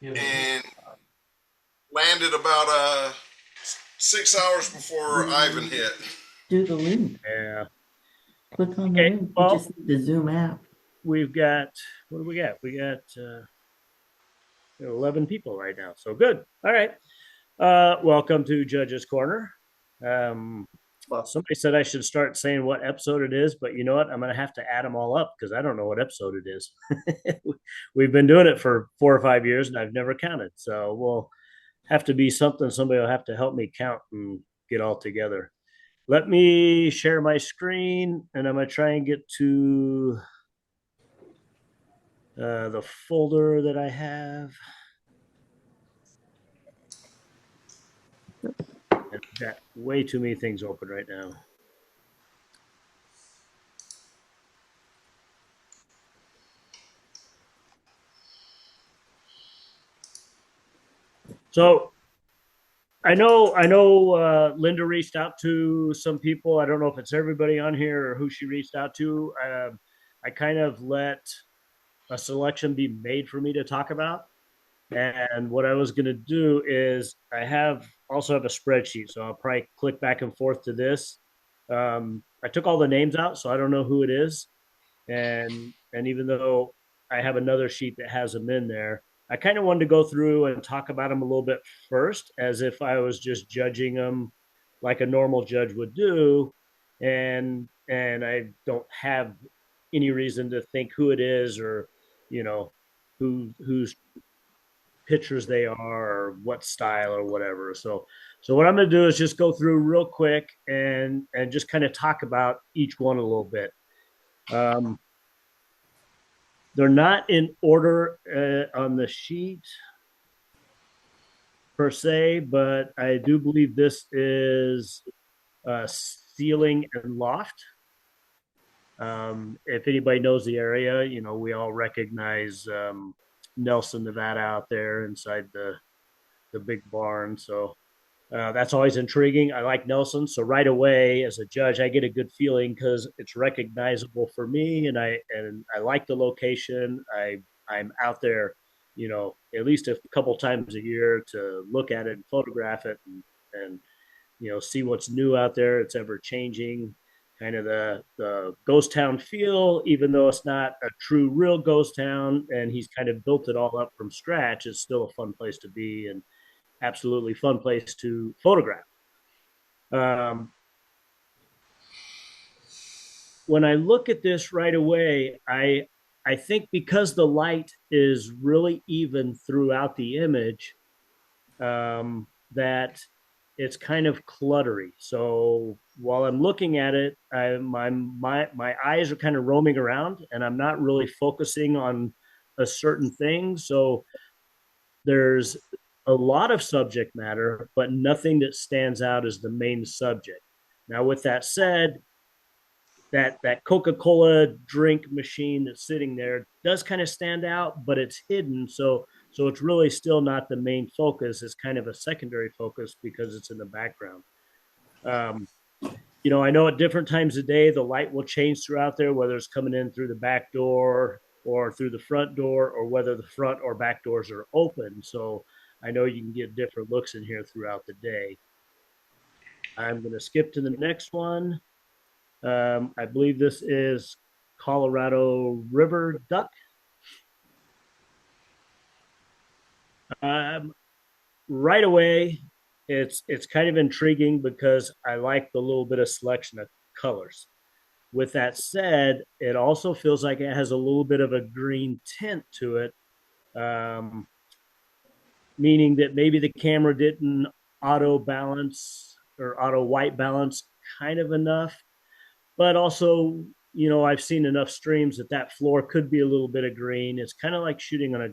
and landed about 6 hours before Ivan hit. Do the link. Yeah. Click on the Okay. link. You Well, just need the Zoom app. we've got, what do we got? We got 11 people right now. So good. All right. Welcome to Judge's Corner. Um, Somebody said I should start saying what episode it is, but you know what? I'm going to have to add them all up because I don't know what episode it is. We've been doing it for 4 or 5 years and I've never counted. So we'll have to be something. Somebody will have to help me count and get all together. Let me share my screen and I'm going to try and get to the folder that I have. I've got way too many things open right now. So I know Linda reached out to some people. I don't know if it's everybody on here or who she reached out to. I kind of let a selection be made for me to talk about. And what I was going to do is also have a spreadsheet, so I'll probably click back and forth to this. I took all the names out, so I don't know who it is, and even though I have another sheet that has them in there, I kind of wanted to go through and talk about them a little bit first, as if I was just judging them like a normal judge would do, and I don't have any reason to think who it is or you know who's pitchers they are or what style or whatever. So what I'm going to do is just go through real quick and just kind of talk about each one a little bit. Um, they're not in order on the sheet per se, but I do believe this is ceiling and loft. If anybody knows the area, we all recognize Nelson, Nevada out there inside the big barn. So that's always intriguing. I like Nelson, so right away as a judge, I get a good feeling because it's recognizable for me, and I like the location. I'm out there, at least a couple times a year to look at it and photograph it and see what's new out there. It's ever changing, kind of the ghost town feel, even though it's not a true real ghost town, and he's kind of built it all up from scratch. It's still a fun place to be and absolutely fun place to photograph. Um, when I look at this right away, I think because the light is really even throughout the image, that it's kind of cluttery. So while I'm looking at it, my eyes are kind of roaming around, and I'm not really focusing on a certain thing. So there's a lot of subject matter, but nothing that stands out as the main subject. Now, with that said, that Coca-Cola drink machine that's sitting there does kind of stand out, but it's hidden. So it's really still not the main focus. It's kind of a secondary focus because it's in the background. Um, I know at different times of day the light will change throughout there, whether it's coming in through the back door or through the front door, or whether the front or back doors are open. So I know you can get different looks in here throughout the day. I'm going to skip to the next one. I believe this is Colorado River duck. Um, right away, it's kind of intriguing because I like the little bit of selection of colors. With that said, it also feels like it has a little bit of a green tint to it, um, meaning that maybe the camera didn't auto balance or auto white balance kind of enough. But also, I've seen enough streams that floor could be a little bit of green. It's kind of like shooting on a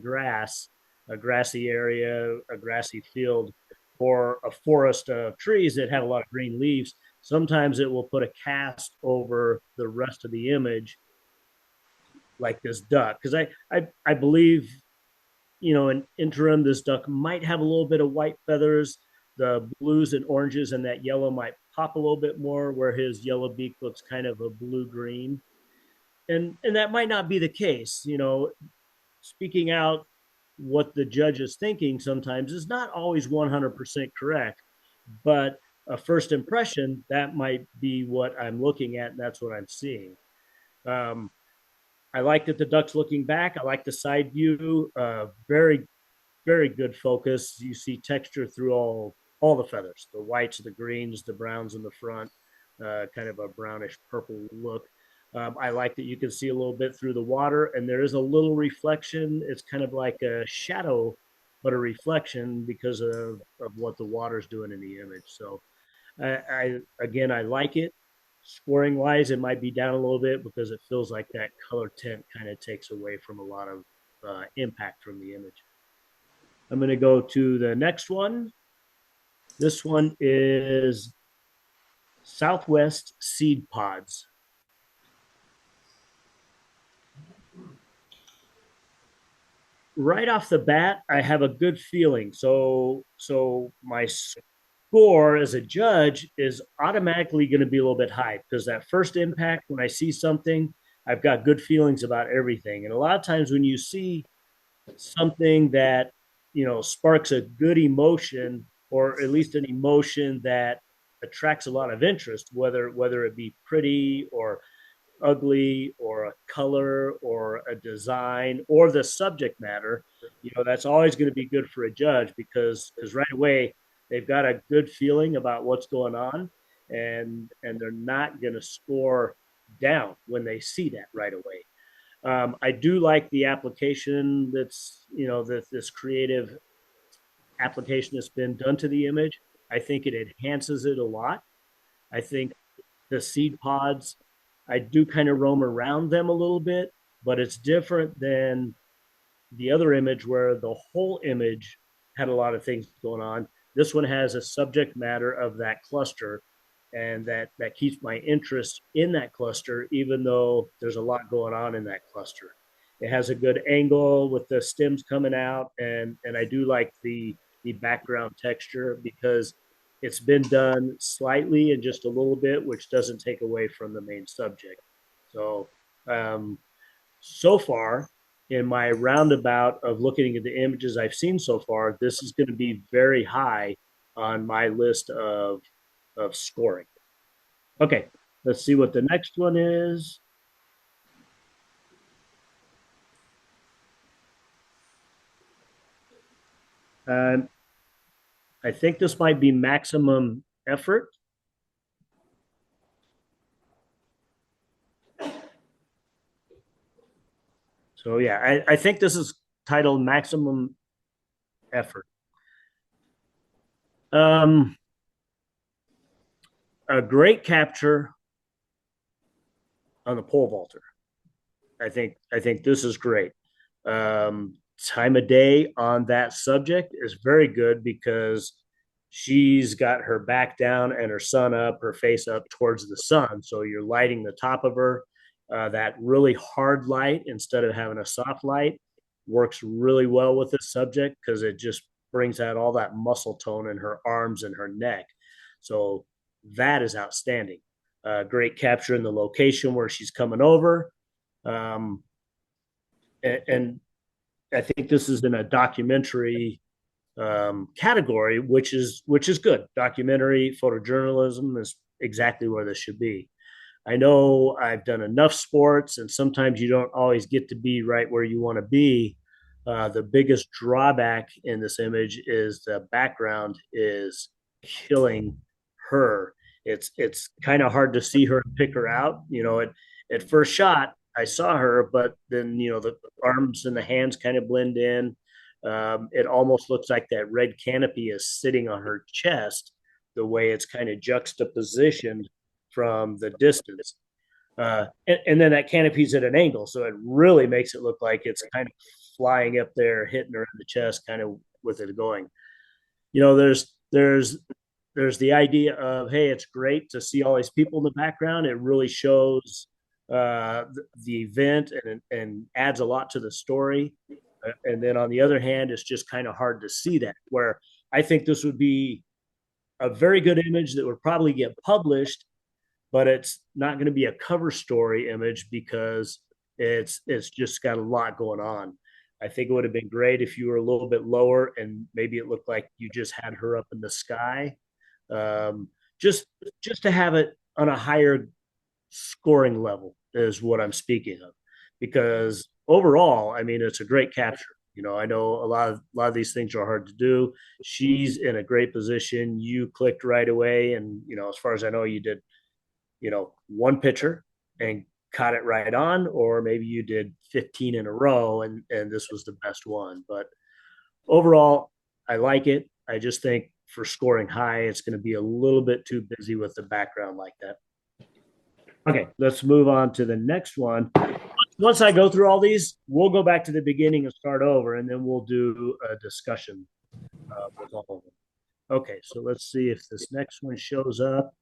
grassy area, a grassy field, or a forest of trees that have a lot of green leaves. Sometimes it will put a cast over the rest of the image, like this duck, because I believe in interim this duck might have a little bit of white feathers. The blues and oranges and that yellow might pop a little bit more, where his yellow beak looks kind of a blue green, and that might not be the case. Speaking out, what the judge is thinking sometimes is not always 100% correct, but a first impression, that might be what I'm looking at, and that's what I'm seeing. Um, I like that the duck's looking back. I like the side view. Very, very good focus. You see texture through all the feathers, the whites, the greens, the browns in the front, kind of a brownish purple look. I like that you can see a little bit through the water, and there is a little reflection. It's kind of like a shadow, but a reflection because of what the water's doing in the image. So I again, I like it. Scoring wise, it might be down a little bit because it feels like that color tint kind of takes away from a lot of impact from the image. I'm going to go to the next one. This one is Southwest Seed Pods. Right off the bat, I have a good feeling. So my score as a judge is automatically going to be a little bit high because that first impact, when I see something, I've got good feelings about everything. And a lot of times when you see something that, sparks a good emotion, or at least an emotion that attracts a lot of interest, whether it be pretty or ugly or a color or a design or the subject matter, that's always going to be good for a judge because right away they've got a good feeling about what's going on, and they're not going to score down when they see that right away. I do like the application that this creative application that's been done to the image. I think it enhances it a lot. I think the seed pods, I do kind of roam around them a little bit, but it's different than the other image where the whole image had a lot of things going on. This one has a subject matter of that cluster, and that keeps my interest in that cluster, even though there's a lot going on in that cluster. It has a good angle with the stems coming out, and I do like the background texture because it's been done slightly and just a little bit, which doesn't take away from the main subject. So, um, so far in my roundabout of looking at the images I've seen so far, this is going to be very high on my list of scoring. Okay, let's see what the next one is. Um, I think this might be maximum effort. So yeah, I think this is titled maximum effort. Um, a great capture on the pole vaulter. I think this is great. Time of day on that subject is very good because she's got her back down and her sun up, her face up towards the sun. So you're lighting the top of her. That really hard light instead of having a soft light works really well with this subject because it just brings out all that muscle tone in her arms and her neck. So that is outstanding. Great capture in the location where she's coming over. Um, and I think this is in a documentary category, which is good. Documentary photojournalism is exactly where this should be. I know I've done enough sports, and sometimes you don't always get to be right where you want to be. The biggest drawback in this image is the background is killing her. It's kind of hard to see her and pick her out. At first shot, I saw her, but then the arms and the hands kind of blend in. It almost looks like that red canopy is sitting on her chest, the way it's kind of juxtapositioned from the distance. And then that canopy's at an angle, so it really makes it look like it's kind of flying up there, hitting her in the chest, kind of with it going. There's the idea of, hey, it's great to see all these people in the background. It really shows the event and adds a lot to the story. And then on the other hand, it's just kind of hard to see that. Where I think this would be a very good image that would probably get published, but it's not going to be a cover story image because it's just got a lot going on. I think it would have been great if you were a little bit lower and maybe it looked like you just had her up in the sky. Um, just just to have it on a higher scoring level is what I'm speaking of. Because overall, I mean, it's a great capture. I know a lot of these things are hard to do. She's in a great position. You clicked right away, and as far as I know, you did one pitcher and caught it right on, or maybe you did 15 in a row and this was the best one. But overall, I like it. I just think for scoring high, it's going to be a little bit too busy with the background like that. Okay, let's move on to the next one. Once I go through all these, we'll go back to the beginning and start over, and then we'll do a discussion with all of them. Okay, so let's see if this next one shows up.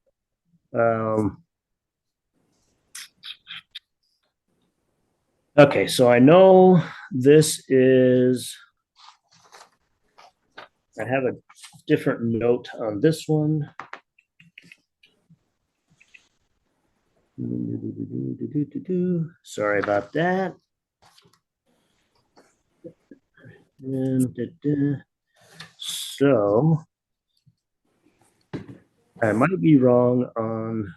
Okay, so I know this is, I have a different note on this one. Sorry about that. So I might be wrong on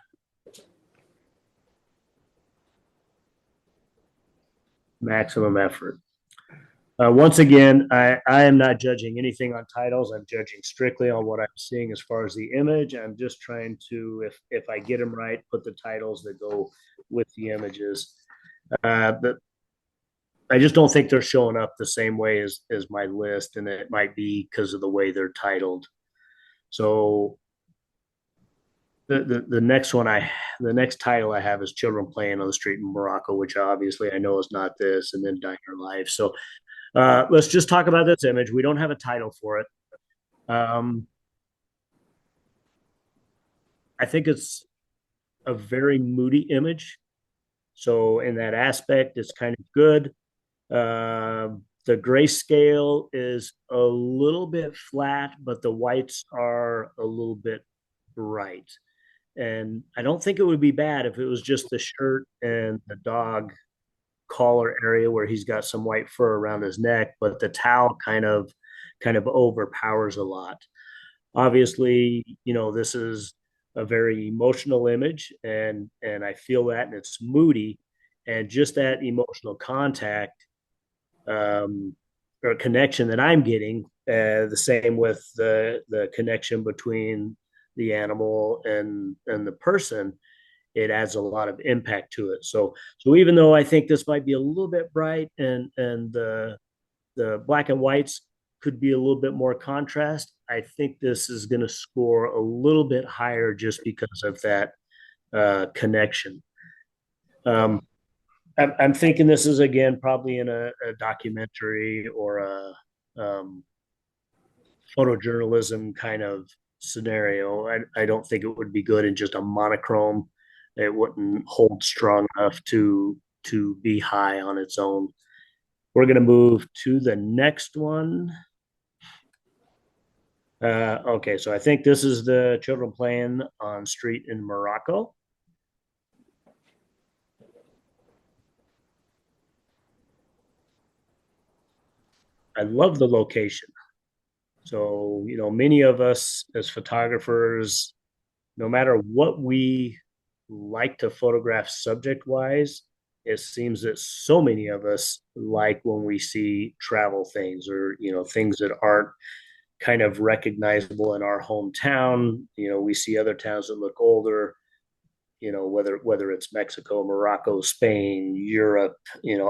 maximum effort. Once again, I am not judging anything on titles. I'm judging strictly on what I'm seeing as far as the image. I'm just trying to, if I get them right, put the titles that go with the images. But I just don't think they're showing up the same way as my list, and it might be because of the way they're titled. So the next one the next title I have is Children Playing on the Street in Morocco, which obviously I know is not this, and then Diner Life. So let's just talk about this image. We don't have a title for it. I think it's a very moody image. So in that aspect, it's kind of good. The grayscale is a little bit flat, but the whites are a little bit bright. And I don't think it would be bad if it was just the shirt and the dog collar area where he's got some white fur around his neck, but the towel kind of overpowers a lot. Obviously, this is a very emotional image, and I feel that, and it's moody, and just that emotional contact or connection that I'm getting. The same with the connection between the animal and the person. It adds a lot of impact to it. So even though I think this might be a little bit bright and the black and whites could be a little bit more contrast, I think this is going to score a little bit higher just because of that connection. I'm thinking this is again probably in a documentary or a photojournalism kind of scenario. I don't think it would be good in just a monochrome. It wouldn't hold strong enough to be high on its own. We're going to move to the next one. Okay, so I think this is the Children Playing on Street in Morocco. I love the location. So, many of us as photographers, no matter what we like to photograph subject wise, it seems that so many of us like when we see travel things or, things that aren't kind of recognizable in our hometown. We see other towns that look older, whether it's Mexico, Morocco, Spain, Europe,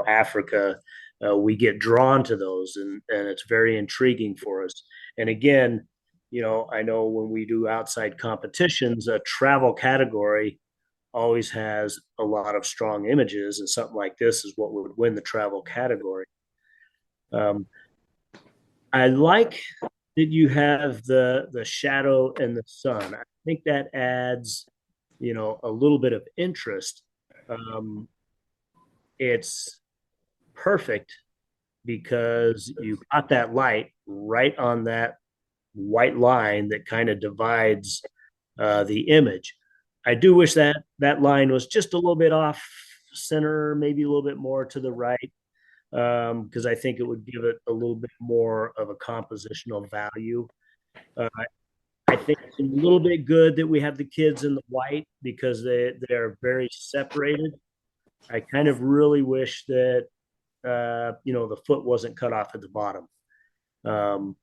Africa. We get drawn to those, and it's very intriguing for us. And again, I know when we do outside competitions, a travel category always has a lot of strong images, and something like this is what would win the travel category. I like that you have the shadow and the sun. I think that adds, a little bit of interest. It's perfect because you got that light right on that white line that kind of divides the image. I do wish that line was just a little bit off center, maybe a little bit more to the right. because I think it would give it a little bit more of a compositional value. Uh, I think it's a little bit good that we have the kids in the white because they're very separated. I kind of really wish that the foot wasn't cut off at the bottom. Um,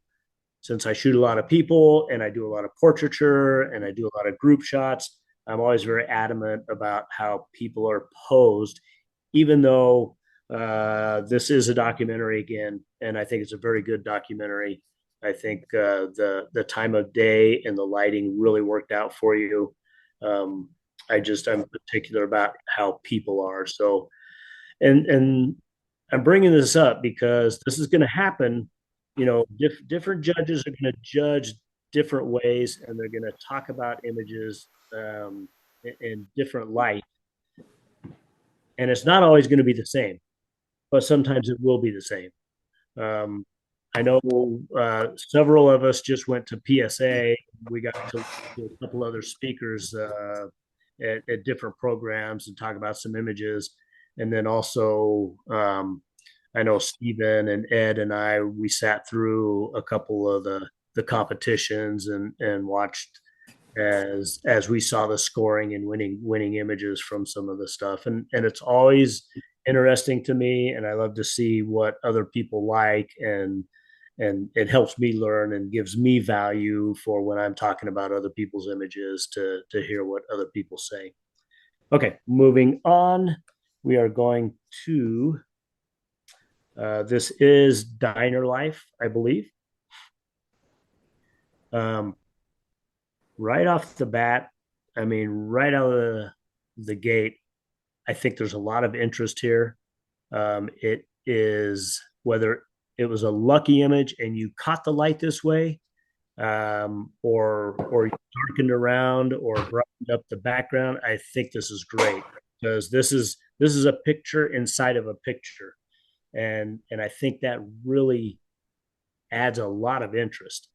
since I shoot a lot of people and I do a lot of portraiture and I do a lot of group shots, I'm always very adamant about how people are posed, even though this is a documentary again, and I think it's a very good documentary. I think the time of day and the lighting really worked out for you. Um, I'm particular about how people are. So, and I'm bringing this up because this is going to happen. Different judges are going to judge different ways, and they're going to talk about images in different light, and it's not always going to be the same, but sometimes it will be the same. Um, I know several of us just went to PSA. We got to a couple other speakers at different programs and talk about some images. And then also, I know Stephen and Ed and we sat through a couple of the competitions and watched as we saw the scoring and winning images from some of the stuff. And it's always interesting to me, and I love to see what other people like, and it helps me learn and gives me value for when I'm talking about other people's images to hear what other people say. Okay, moving on. We are going to this is Diner Life, I believe. Right off the bat, I mean, right out of the gate, I think there's a lot of interest here. It is whether it was a lucky image and you caught the light this way, or you darkened around or brightened up the background. I think this is great because this is a picture inside of a picture, and I think that really adds a lot of interest.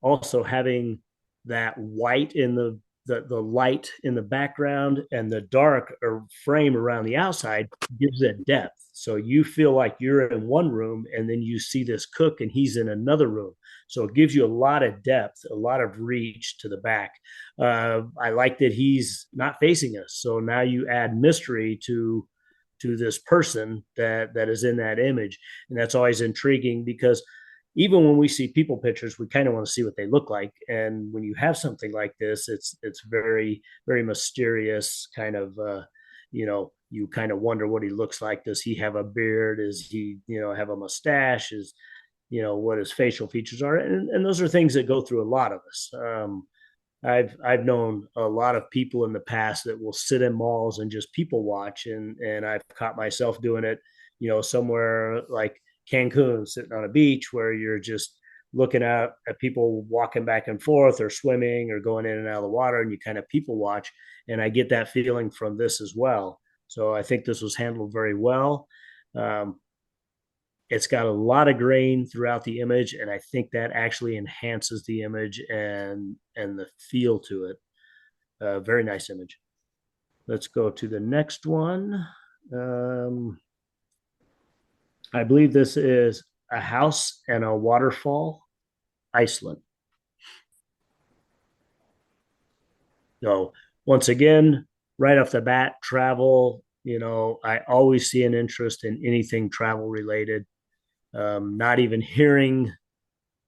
Also, having that white in the light in the background and the dark or frame around the outside gives it depth. So you feel like you're in one room and then you see this cook and he's in another room. So it gives you a lot of depth, a lot of reach to the back. I like that he's not facing us. So now you add mystery to this person that is in that image. And that's always intriguing because even when we see people pictures, we kind of want to see what they look like. And when you have something like this, it's very, very mysterious kind of, you kind of wonder what he looks like. Does he have a beard? Is he, have a mustache? Is, what his facial features are? And those are things that go through a lot of us. I've known a lot of people in the past that will sit in malls and just people watch, and I've caught myself doing it, somewhere like Cancun, sitting on a beach where you're just looking at people walking back and forth or swimming or going in and out of the water, and you kind of people watch. And I get that feeling from this as well. So I think this was handled very well. Um, it's got a lot of grain throughout the image, and I think that actually enhances the image and the feel to it. Very nice image. Let's go to the next one. I believe this is a house and a waterfall, Iceland. So once again, right off the bat, travel. I always see an interest in anything travel related. Not even hearing,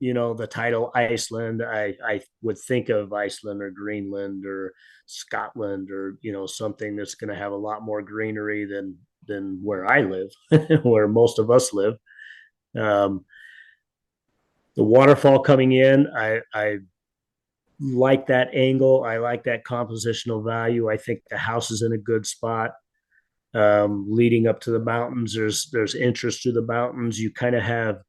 the title Iceland, I would think of Iceland or Greenland or Scotland or, something that's going to have a lot more greenery than where I live, where most of us live. Um, the waterfall coming in, I like that angle. I like that compositional value. I think the house is in a good spot. Leading up to the mountains, there's interest to the mountains. You kind of have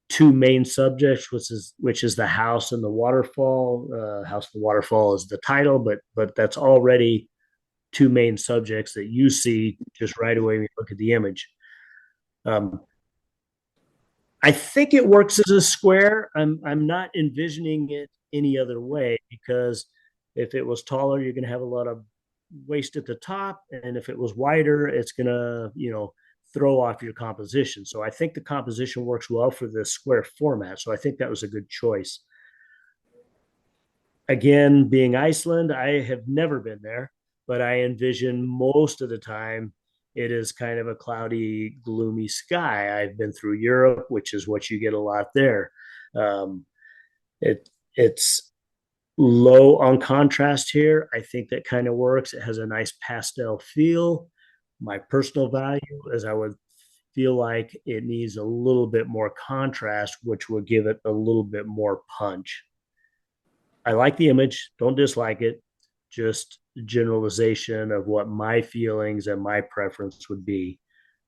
two main subjects, which is the house and the waterfall. House and the waterfall is the title, but that's already two main subjects that you see just right away when you look at the image. I think it works as a square. I'm not envisioning it any other way because if it was taller, you're going to have a lot of waist at the top, and if it was wider, it's going to throw off your composition. So I think the composition works well for the square format. So I think that was a good choice. Again, being Iceland, I have never been there, but I envision most of the time it is kind of a cloudy, gloomy sky. I've been through Europe, which is what you get a lot there. Um, it's low on contrast here. I think that kind of works. It has a nice pastel feel. My personal value is I would feel like it needs a little bit more contrast, which would give it a little bit more punch. I like the image, don't dislike it, just generalization of what my feelings and my preference would be.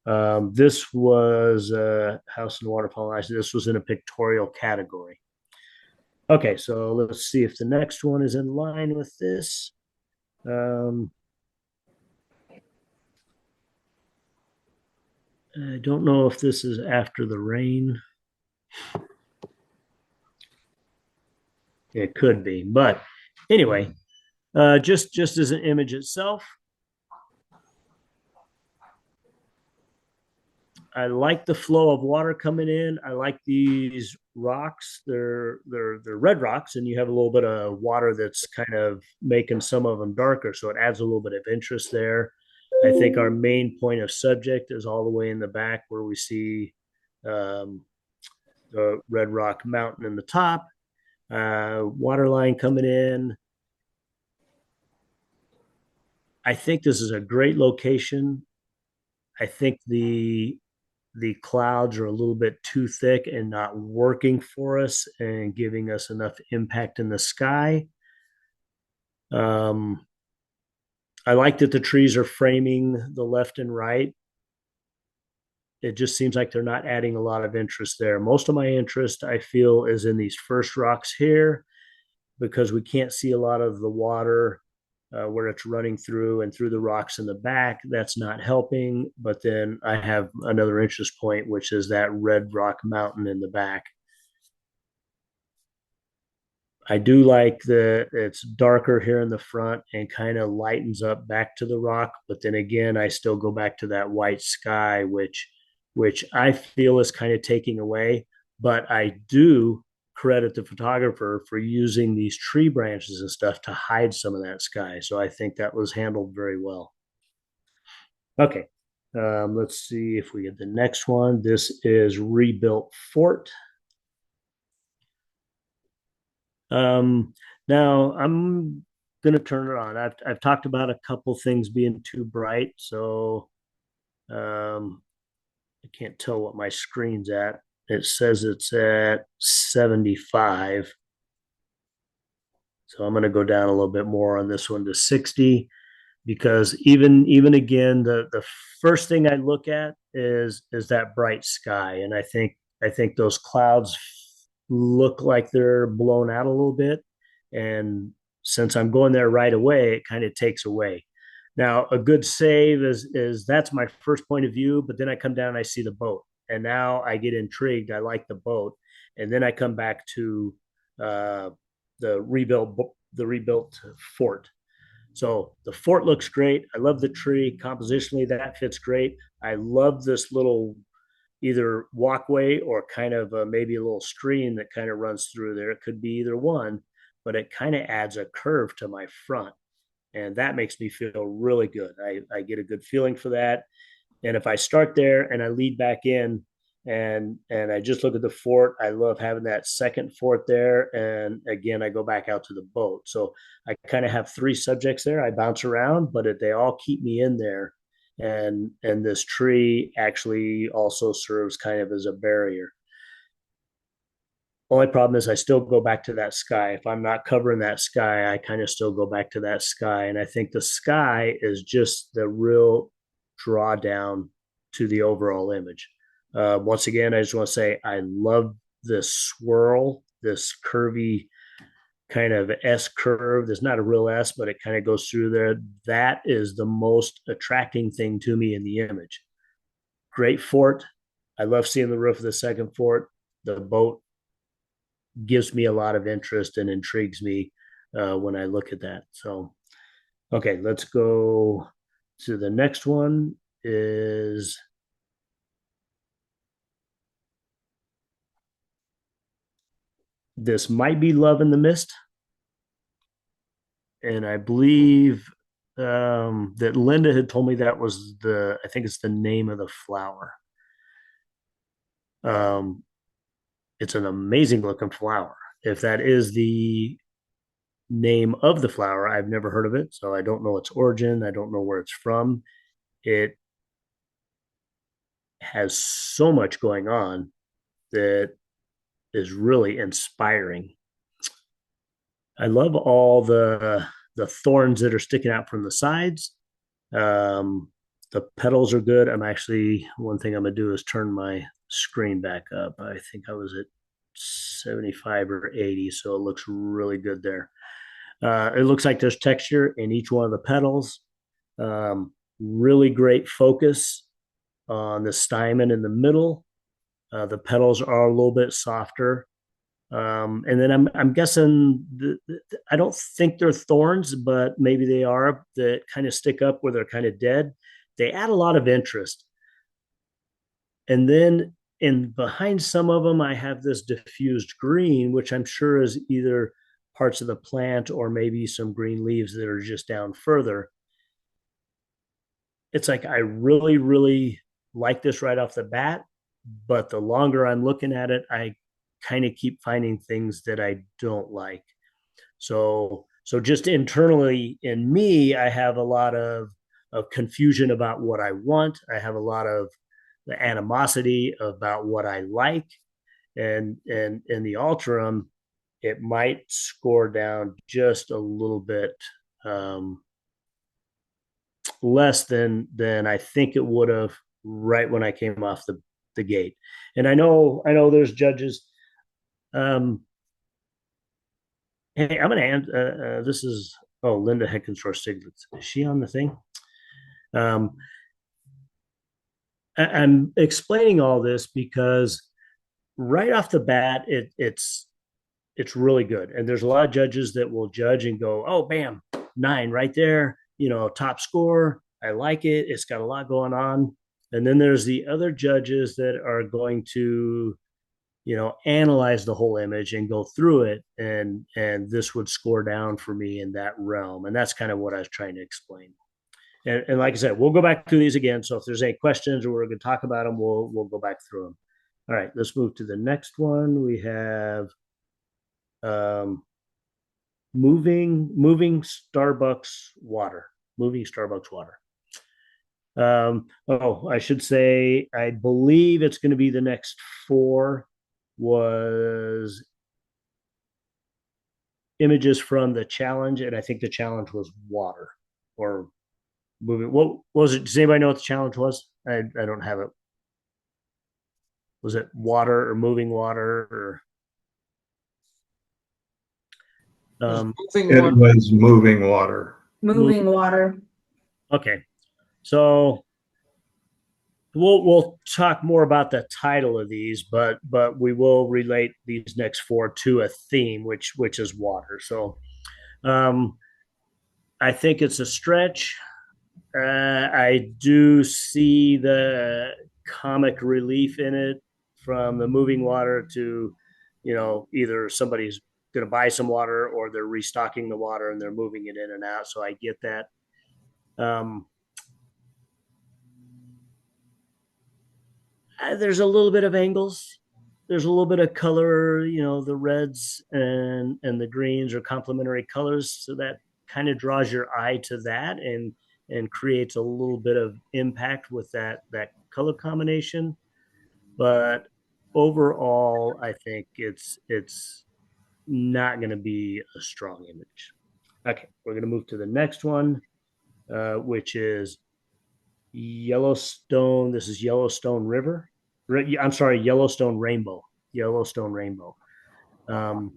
This was House and Waterfall Ice. This was in a pictorial category. Okay, so let's see if the next one is in line with this. I don't know if this is after the rain. It could be, but anyway, just as an image itself, I like the flow of water coming in. I like these rocks. They're red rocks, and you have a little bit of water that's kind of making some of them darker, so it adds a little bit of interest there. I think our main point of subject is all the way in the back where we see um, the Red Rock Mountain in the top. Water line coming in. I think this is a great location. I think the clouds are a little bit too thick and not working for us and giving us enough impact in the sky. Um, I like that the trees are framing the left and right. It just seems like they're not adding a lot of interest there. Most of my interest, I feel, is in these first rocks here because we can't see a lot of the water where it's running through and through the rocks in the back. That's not helping. But then I have another interest point, which is that red rock mountain in the back. I do like that it's darker here in the front and kind of lightens up back to the rock. But then again, I still go back to that white sky, which I feel is kind of taking away. But I do credit the photographer for using these tree branches and stuff to hide some of that sky. So I think that was handled very well. Okay, let's see if we get the next one. This is Rebuilt Fort. Now I'm gonna turn it on. I've talked about a couple things being too bright, so I can't tell what my screen's at. It says it's at 75. So I'm going to go down a little bit more on this one to 60 because even again the first thing I look at is that bright sky and I think those clouds look like they're blown out a little bit and since I'm going there right away it kind of takes away. Now, a good save is that's my first point of view, but then I come down and I see the boat, and now I get intrigued. I like the boat, and then I come back to uh, the rebuilt fort. So the fort looks great. I love the tree compositionally; that fits great. I love this little either walkway or kind of maybe a little stream that kind of runs through there. It could be either one, but it kind of adds a curve to my front and that makes me feel really good. I get a good feeling for that. And if I start there and I lead back in and I just look at the fort, I love having that second fort there. And again, I go back out to the boat. So I kind of have three subjects there. I bounce around, but they all keep me in there. And this tree actually also serves kind of as a barrier. Only problem is I still go back to that sky. If I'm not covering that sky, I kind of still go back to that sky. And I think the sky is just the real drawdown to the overall image. Once again, I just want to say I love this swirl, this curvy kind of S curve. There's not a real S, but it kind of goes through there. That is the most attracting thing to me in the image. Great fort. I love seeing the roof of the second fort. The boat gives me a lot of interest and intrigues me when I look at that. So, okay, let's go to the next one is This might be Love in the Mist, and I believe that Linda had told me that was I think it's the name of the flower. Um, it's an amazing looking flower. If that is the name of the flower, I've never heard of it, so I don't know its origin. I don't know where it's from. It has so much going on that is really inspiring. I love all the thorns that are sticking out from the sides. Um, the petals are good. I'm actually one thing I'm gonna do is turn my screen back up. I think I was at 75 or 80, so it looks really good there. It looks like there's texture in each one of the petals. Really great focus on the stamen in the middle. The petals are a little bit softer. And then I'm guessing I don't think they're thorns, but maybe they are that kind of stick up where they're kind of dead. They add a lot of interest. And then in behind some of them, I have this diffused green, which I'm sure is either parts of the plant or maybe some green leaves that are just down further. It's like I really, really like this right off the bat, but the longer I'm looking at it, I kind of keep finding things that I don't like. So just internally in me, I have a lot of confusion about what I want. I have a lot of the animosity about what I like, and in the alterum, it might score down just a little bit um, less than I think it would have right when I came off the gate. And I know there's judges. Um, Hey, I'm gonna end. This is Linda Heckensor Stiglitz. Is she on the thing? Um, I'm explaining all this because right off the bat, it's really good, and there's a lot of judges that will judge and go, "Oh, bam, 9 right there." Top score. I like it. It's got a lot going on. And then there's the other judges that are going to analyze the whole image and go through it, and this would score down for me in that realm, and that's kind of what I was trying to explain. And like I said, we'll go back through these again, so if there's any questions or we're going to talk about them, we'll go back through them. All right, let's move to the next one. We have um, moving Starbucks water. Moving Starbucks water. I should say, I believe it's going to be the next four was images from the challenge, and I think the challenge was water or moving. What was it? Does anybody know what the challenge was? I don't have it. Was it water or moving water or? Um, Moving It water. was moving water. Moving water. okay, so we'll talk more about the title of these, but we will relate these next four to a theme, which is water. So um, I think it's a stretch. I do see the comic relief in it from the moving water to, either somebody's going to buy some water or they're restocking the water and they're moving it in and out. So I get that. There's a little bit of angles. There's a little bit of color. The reds and the greens are complementary colors, so that kind of draws your eye to that and creates a little bit of impact with that color combination. But overall, I think it's not going to be a strong image. Okay, we're going to move to the next one, which is Yellowstone. This is Yellowstone River. I'm sorry, Yellowstone Rainbow. Yellowstone Rainbow. Um,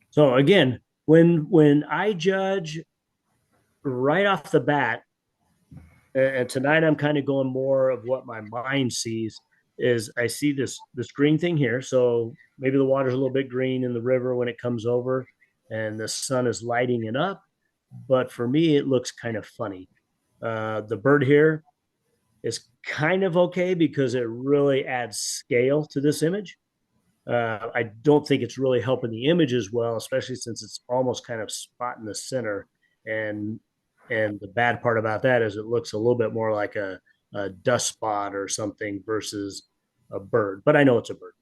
so again, when I judge right off the bat, and tonight I'm kind of going more of what my mind sees, is I see this green thing here. So maybe the water's a little bit green in the river when it comes over, and the sun is lighting it up. But for me, it looks kind of funny. The bird here is kind of okay because it really adds scale to this image. I don't think it's really helping the image as well, especially since it's almost kind of spot in the center. And the bad part about that is it looks a little bit more like a dust spot or something versus a bird. But I know it's a bird.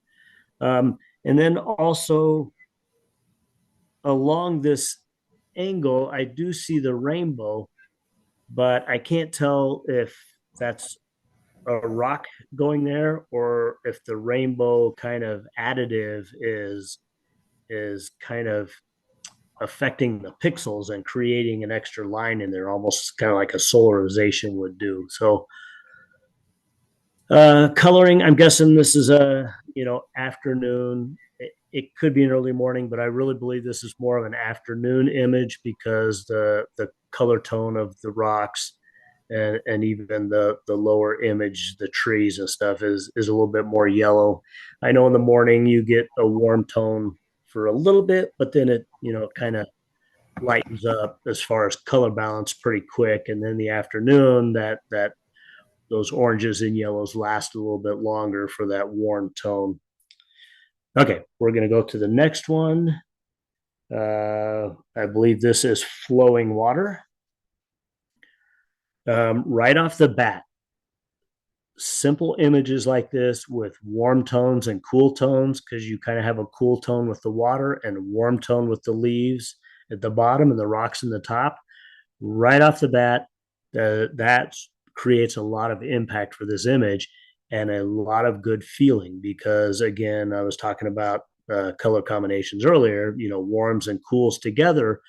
And then also along this angle, I do see the rainbow, but I can't tell if that's a rock going there or if the rainbow kind of additive is kind of affecting the pixels and creating an extra line in there, almost kind of like a solarization would do. So coloring, I'm guessing this is a afternoon. It could be an early morning, but I really believe this is more of an afternoon image because the color tone of the rocks and even the lower image, the trees and stuff is a little bit more yellow. I know in the morning you get a warm tone for a little bit, but then it kind of lightens up as far as color balance pretty quick, and then the afternoon that those oranges and yellows last a little bit longer for that warm tone. Okay, we're going to go to the next one. I believe this is flowing water. Right off the bat, simple images like this with warm tones and cool tones, because you kind of have a cool tone with the water and a warm tone with the leaves at the bottom and the rocks in the top. Right off the bat, that creates a lot of impact for this image and a lot of good feeling because, again, I was talking about color combinations earlier. Warms and cools together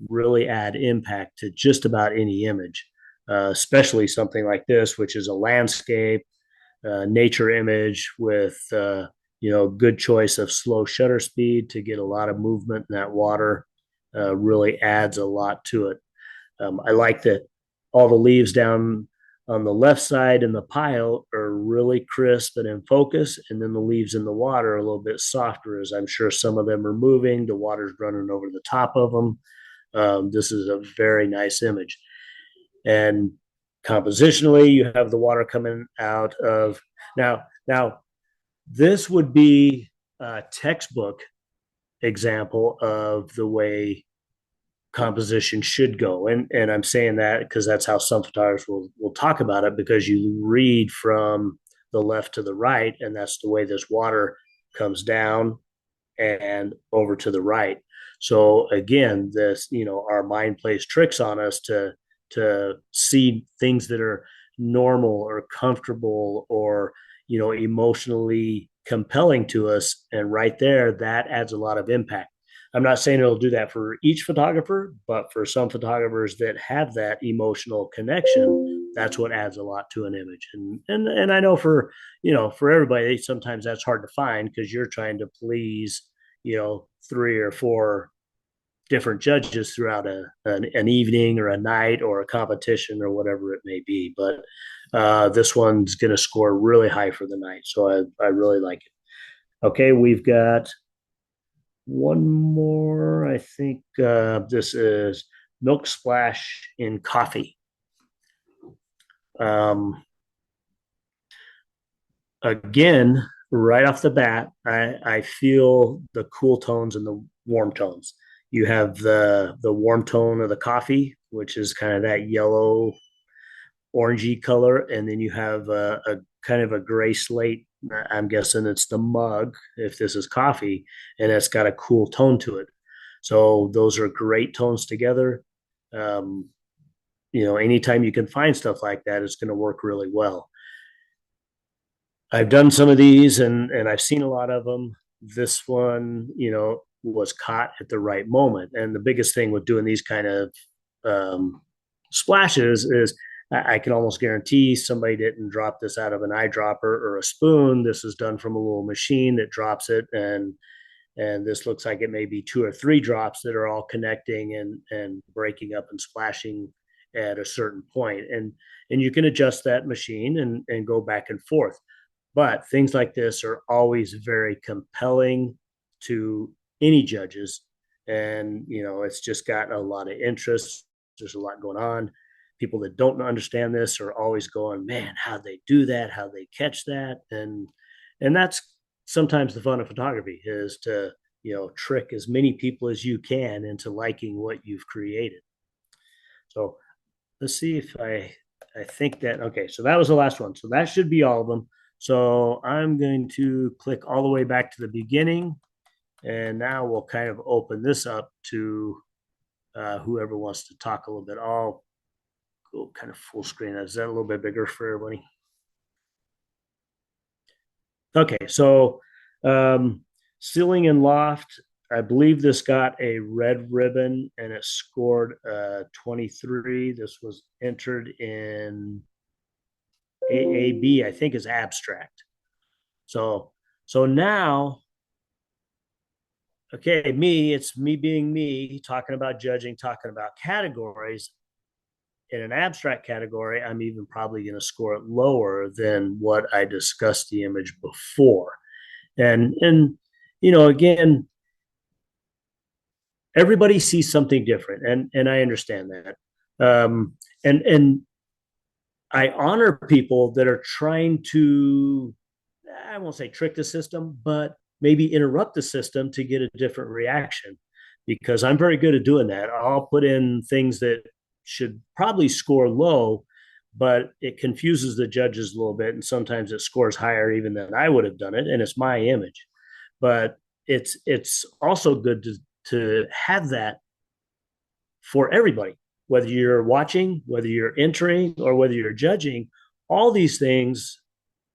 really add impact to just about any image, especially something like this, which is a landscape, nature image with good choice of slow shutter speed to get a lot of movement in that water. Really adds a lot to it. I like that all the leaves down on the left side in the pile are really crisp and in focus, and then the leaves in the water are a little bit softer, as I'm sure some of them are moving. The water's running over the top of them. This is a very nice image. And compositionally, you have the water coming out of now. This would be a textbook example of the way composition should go. And I'm saying that because that's how some photographers will talk about it, because you read from the left to the right, and that's the way this water comes down and over to the right. So again, this, our mind plays tricks on us to see things that are normal or comfortable or, emotionally compelling to us. And right there, that adds a lot of impact. I'm not saying it'll do that for each photographer, but for some photographers that have that emotional connection, that's what adds a lot to an image. And I know for everybody, sometimes that's hard to find because you're trying to please, three or four different judges throughout an evening or a night or a competition or whatever it may be. But this one's going to score really high for the night. So I really like it. Okay, we've got one more. I think this is Milk Splash in Coffee. Again, right off the bat, I feel the cool tones and the warm tones. You have the warm tone of the coffee, which is kind of that yellow orangey color, and then you have a kind of a gray slate. I'm guessing it's the mug if this is coffee, and it's got a cool tone to it. So those are great tones together. Um, anytime you can find stuff like that, it's going to work really well. I've done some of these and I've seen a lot of them. This one, was caught at the right moment. And the biggest thing with doing these kind of splashes is I can almost guarantee somebody didn't drop this out of an eyedropper or a spoon. This is done from a little machine that drops it, and this looks like it may be two or three drops that are all connecting and breaking up and splashing at a certain point. And you can adjust that machine and go back and forth. But things like this are always very compelling to any judges. And, it's just got a lot of interest. There's a lot going on. People that don't understand this are always going, man, how'd they do that? How'd they catch that? And that's sometimes the fun of photography is to, trick as many people as you can into liking what you've created. So let's see if I think that, okay, so that was the last one. So that should be all of them. So I'm going to click all the way back to the beginning. And now we'll kind of open this up to whoever wants to talk a little bit. I'll go kind of full screen. Is that a little bit bigger for everybody? Okay, so ceiling and loft, I believe this got a red ribbon and it scored 23. This was entered in AAB, I think is abstract. So now, okay, it's me being me, talking about judging, talking about categories. In an abstract category, I'm even probably going to score it lower than what I discussed the image before. And again, everybody sees something different, and I understand that. And I honor people that are trying to, I won't say trick the system, but maybe interrupt the system to get a different reaction, because I'm very good at doing that. I'll put in things that should probably score low, but it confuses the judges a little bit, and sometimes it scores higher even than I would have done it, and it's my image. But it's also good to have that for everybody, whether you're watching, whether you're entering, or whether you're judging. All these things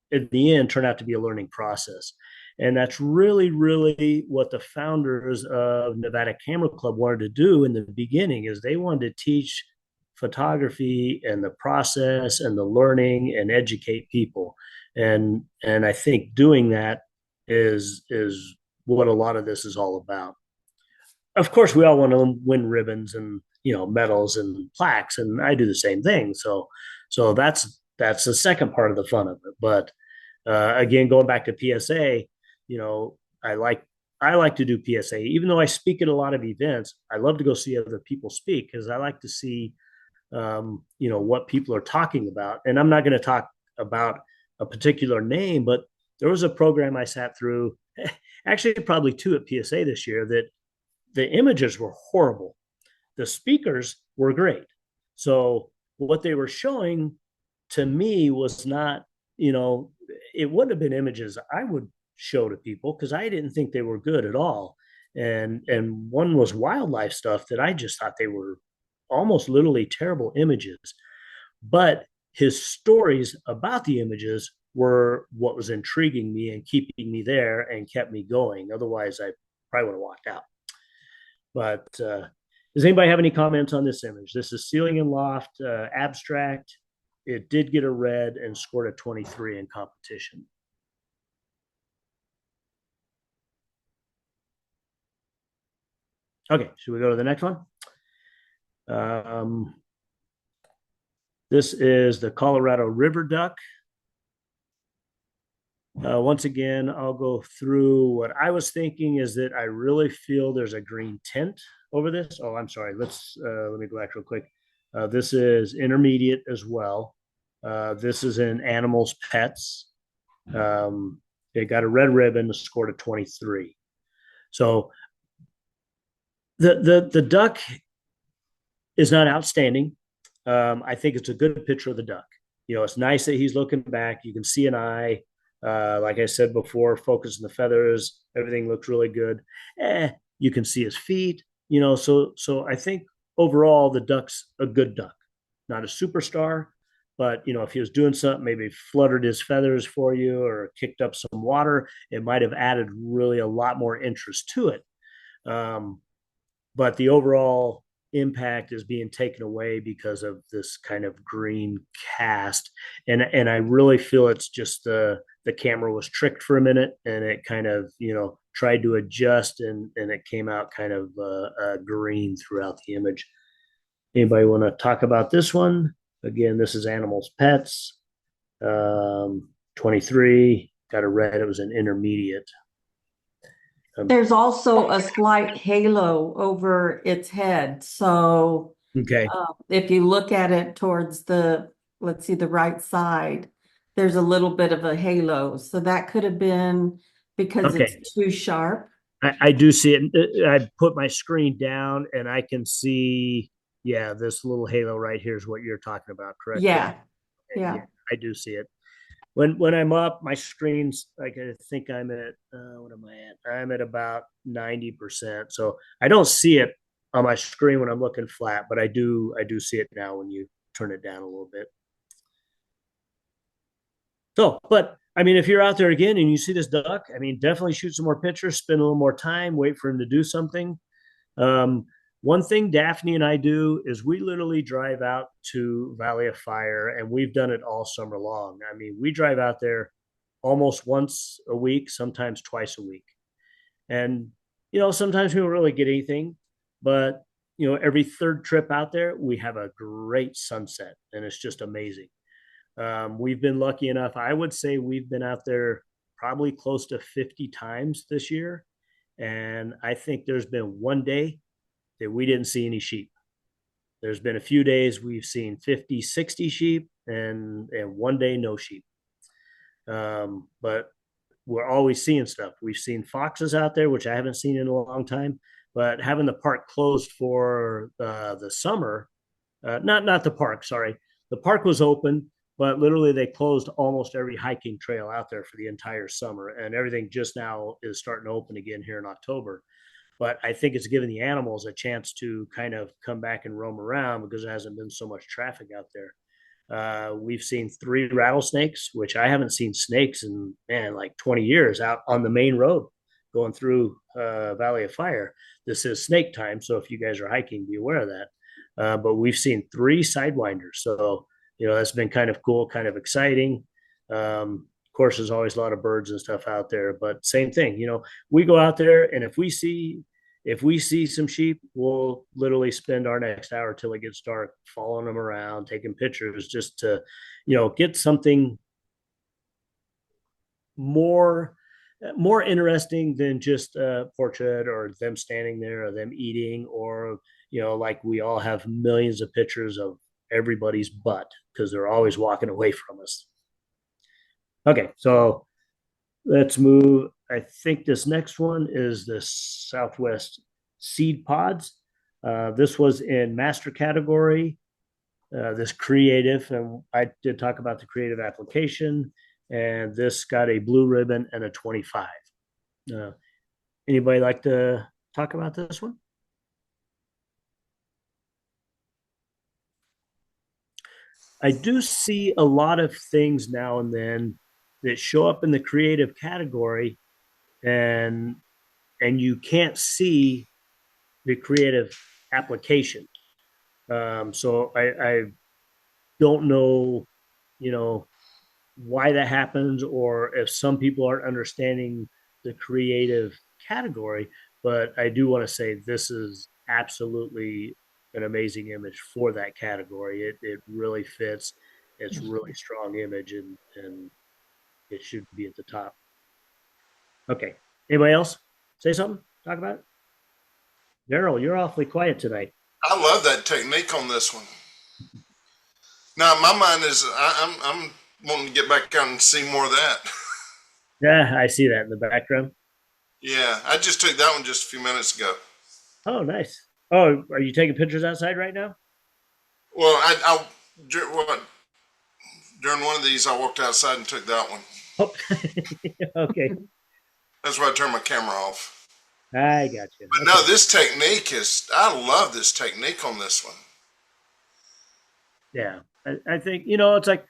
in the end turn out to be a learning process. And that's really, really what the founders of Nevada Camera Club wanted to do in the beginning, is they wanted to teach photography and the process and the learning and educate people. And I think doing that is what a lot of this is all about. Of course, we all want to win ribbons and medals and plaques, and I do the same thing. So that's the second part of the fun of it. But again, going back to PSA, I like to do PSA, even though I speak at a lot of events. I love to go see other people speak, because I like to see what people are talking about. And I'm not going to talk about a particular name, but there was a program I sat through, actually probably two at PSA this year, that the images were horrible. The speakers were great. So what they were showing to me was not, it wouldn't have been images I would show to people, because I didn't think they were good at all. And one was wildlife stuff that I just thought they were almost literally terrible images. But his stories about the images were what was intriguing me and keeping me there and kept me going. Otherwise, I probably would have walked out. But does anybody have any comments on this image? This is ceiling and loft abstract. It did get a red and scored a 23 in competition. Okay, should we go to the next one? This is the Colorado River duck. Once again, I'll go through what I was thinking is that I really feel there's a green tint over this. Oh, I'm sorry. Let me go back real quick. This is intermediate as well. This is in animals, pets. It got a red ribbon, scored a 23. So the duck is not outstanding. I think it's a good picture of the duck. It's nice that he's looking back. You can see an eye. Like I said before, focus on the feathers. Everything looks really good. You can see his feet. So I think overall the duck's a good duck. Not a superstar, but if he was doing something, maybe fluttered his feathers for you or kicked up some water, it might have added really a lot more interest to it. But the overall impact is being taken away because of this kind of green cast. And I really feel it's just the camera was tricked for a minute, and it kind of, tried to adjust, and it came out kind of green throughout the image. Anybody want to talk about this one? Again, this is animals, pets. 23, got a red. It was an intermediate. There's also a slight halo over its head. So Okay. If you look at it towards the right side, there's a little bit of a halo. So that could have been because Okay. it's too sharp. I do see it. I put my screen down and I can see, yeah, this little halo right here is what you're talking about, correct? Yeah, Yeah, yeah. I do see it. When I'm up, my screen's like I think I'm at what am I at? I'm at about 90%. So I don't see it on my screen when I'm looking flat, but I do see it now when you turn it down a little bit. So, but I mean, if you're out there again and you see this duck, I mean, definitely shoot some more pictures, spend a little more time, wait for him to do something. Um, One thing Daphne and I do is we literally drive out to Valley of Fire, and we've done it all summer long. I mean, we drive out there almost once a week, sometimes twice a week. And, sometimes we don't really get anything, but, every third trip out there, we have a great sunset, and it's just amazing. We've been lucky enough. I would say we've been out there probably close to 50 times this year. And I think there's been one day that we didn't see any sheep. There's been a few days we've seen 50, 60 sheep and one day no sheep. But we're always seeing stuff. We've seen foxes out there, which I haven't seen in a long time. But having the park closed for the summer, not the park, sorry, the park was open, but literally they closed almost every hiking trail out there for the entire summer, and everything just now is starting to open again here in October. But I think it's given the animals a chance to kind of come back and roam around because there hasn't been so much traffic out there. We've seen 3 rattlesnakes, which I haven't seen snakes in man like 20 years out on the main road going through Valley of Fire. This is snake time, so if you guys are hiking, be aware of that. But we've seen 3 sidewinders, so that's been kind of cool, kind of exciting. Of course, there's always a lot of birds and stuff out there, but same thing. We go out there, and if we see some sheep, we'll literally spend our next hour till it gets dark following them around, taking pictures just to, get something more more interesting than just a portrait or them standing there or them eating or like we all have millions of pictures of everybody's butt because they're always walking away from us. Okay, so let's move. I think this next one is the Southwest Seed Pods. This was in master category, this creative, and I did talk about the creative application, and this got a blue ribbon and a 25. Uh, Anybody like to talk about this one? I do see a lot of things now and then that show up in the creative category, and you can't see the creative application. So I don't know, you know, why that happens or if some people aren't understanding the creative category. But I do want to say this is absolutely an amazing image for that category. It really fits. It's really strong image and it should be at the top. Okay. Anybody else say something? Talk about it? Daryl, you're awfully quiet tonight. I love that technique on this one. Now, my mind is I'm wanting to get back out and see more of that. Yeah, I see that in the background. Yeah, I just took that one just a few minutes ago. Oh, nice. Oh, are you taking pictures outside right now? Well, during one of these, I walked outside and took that one. Oh, okay. That's why I turned my camera off. I got you. But Okay. no, this technique I love this technique on this one. Yeah. I think, it's like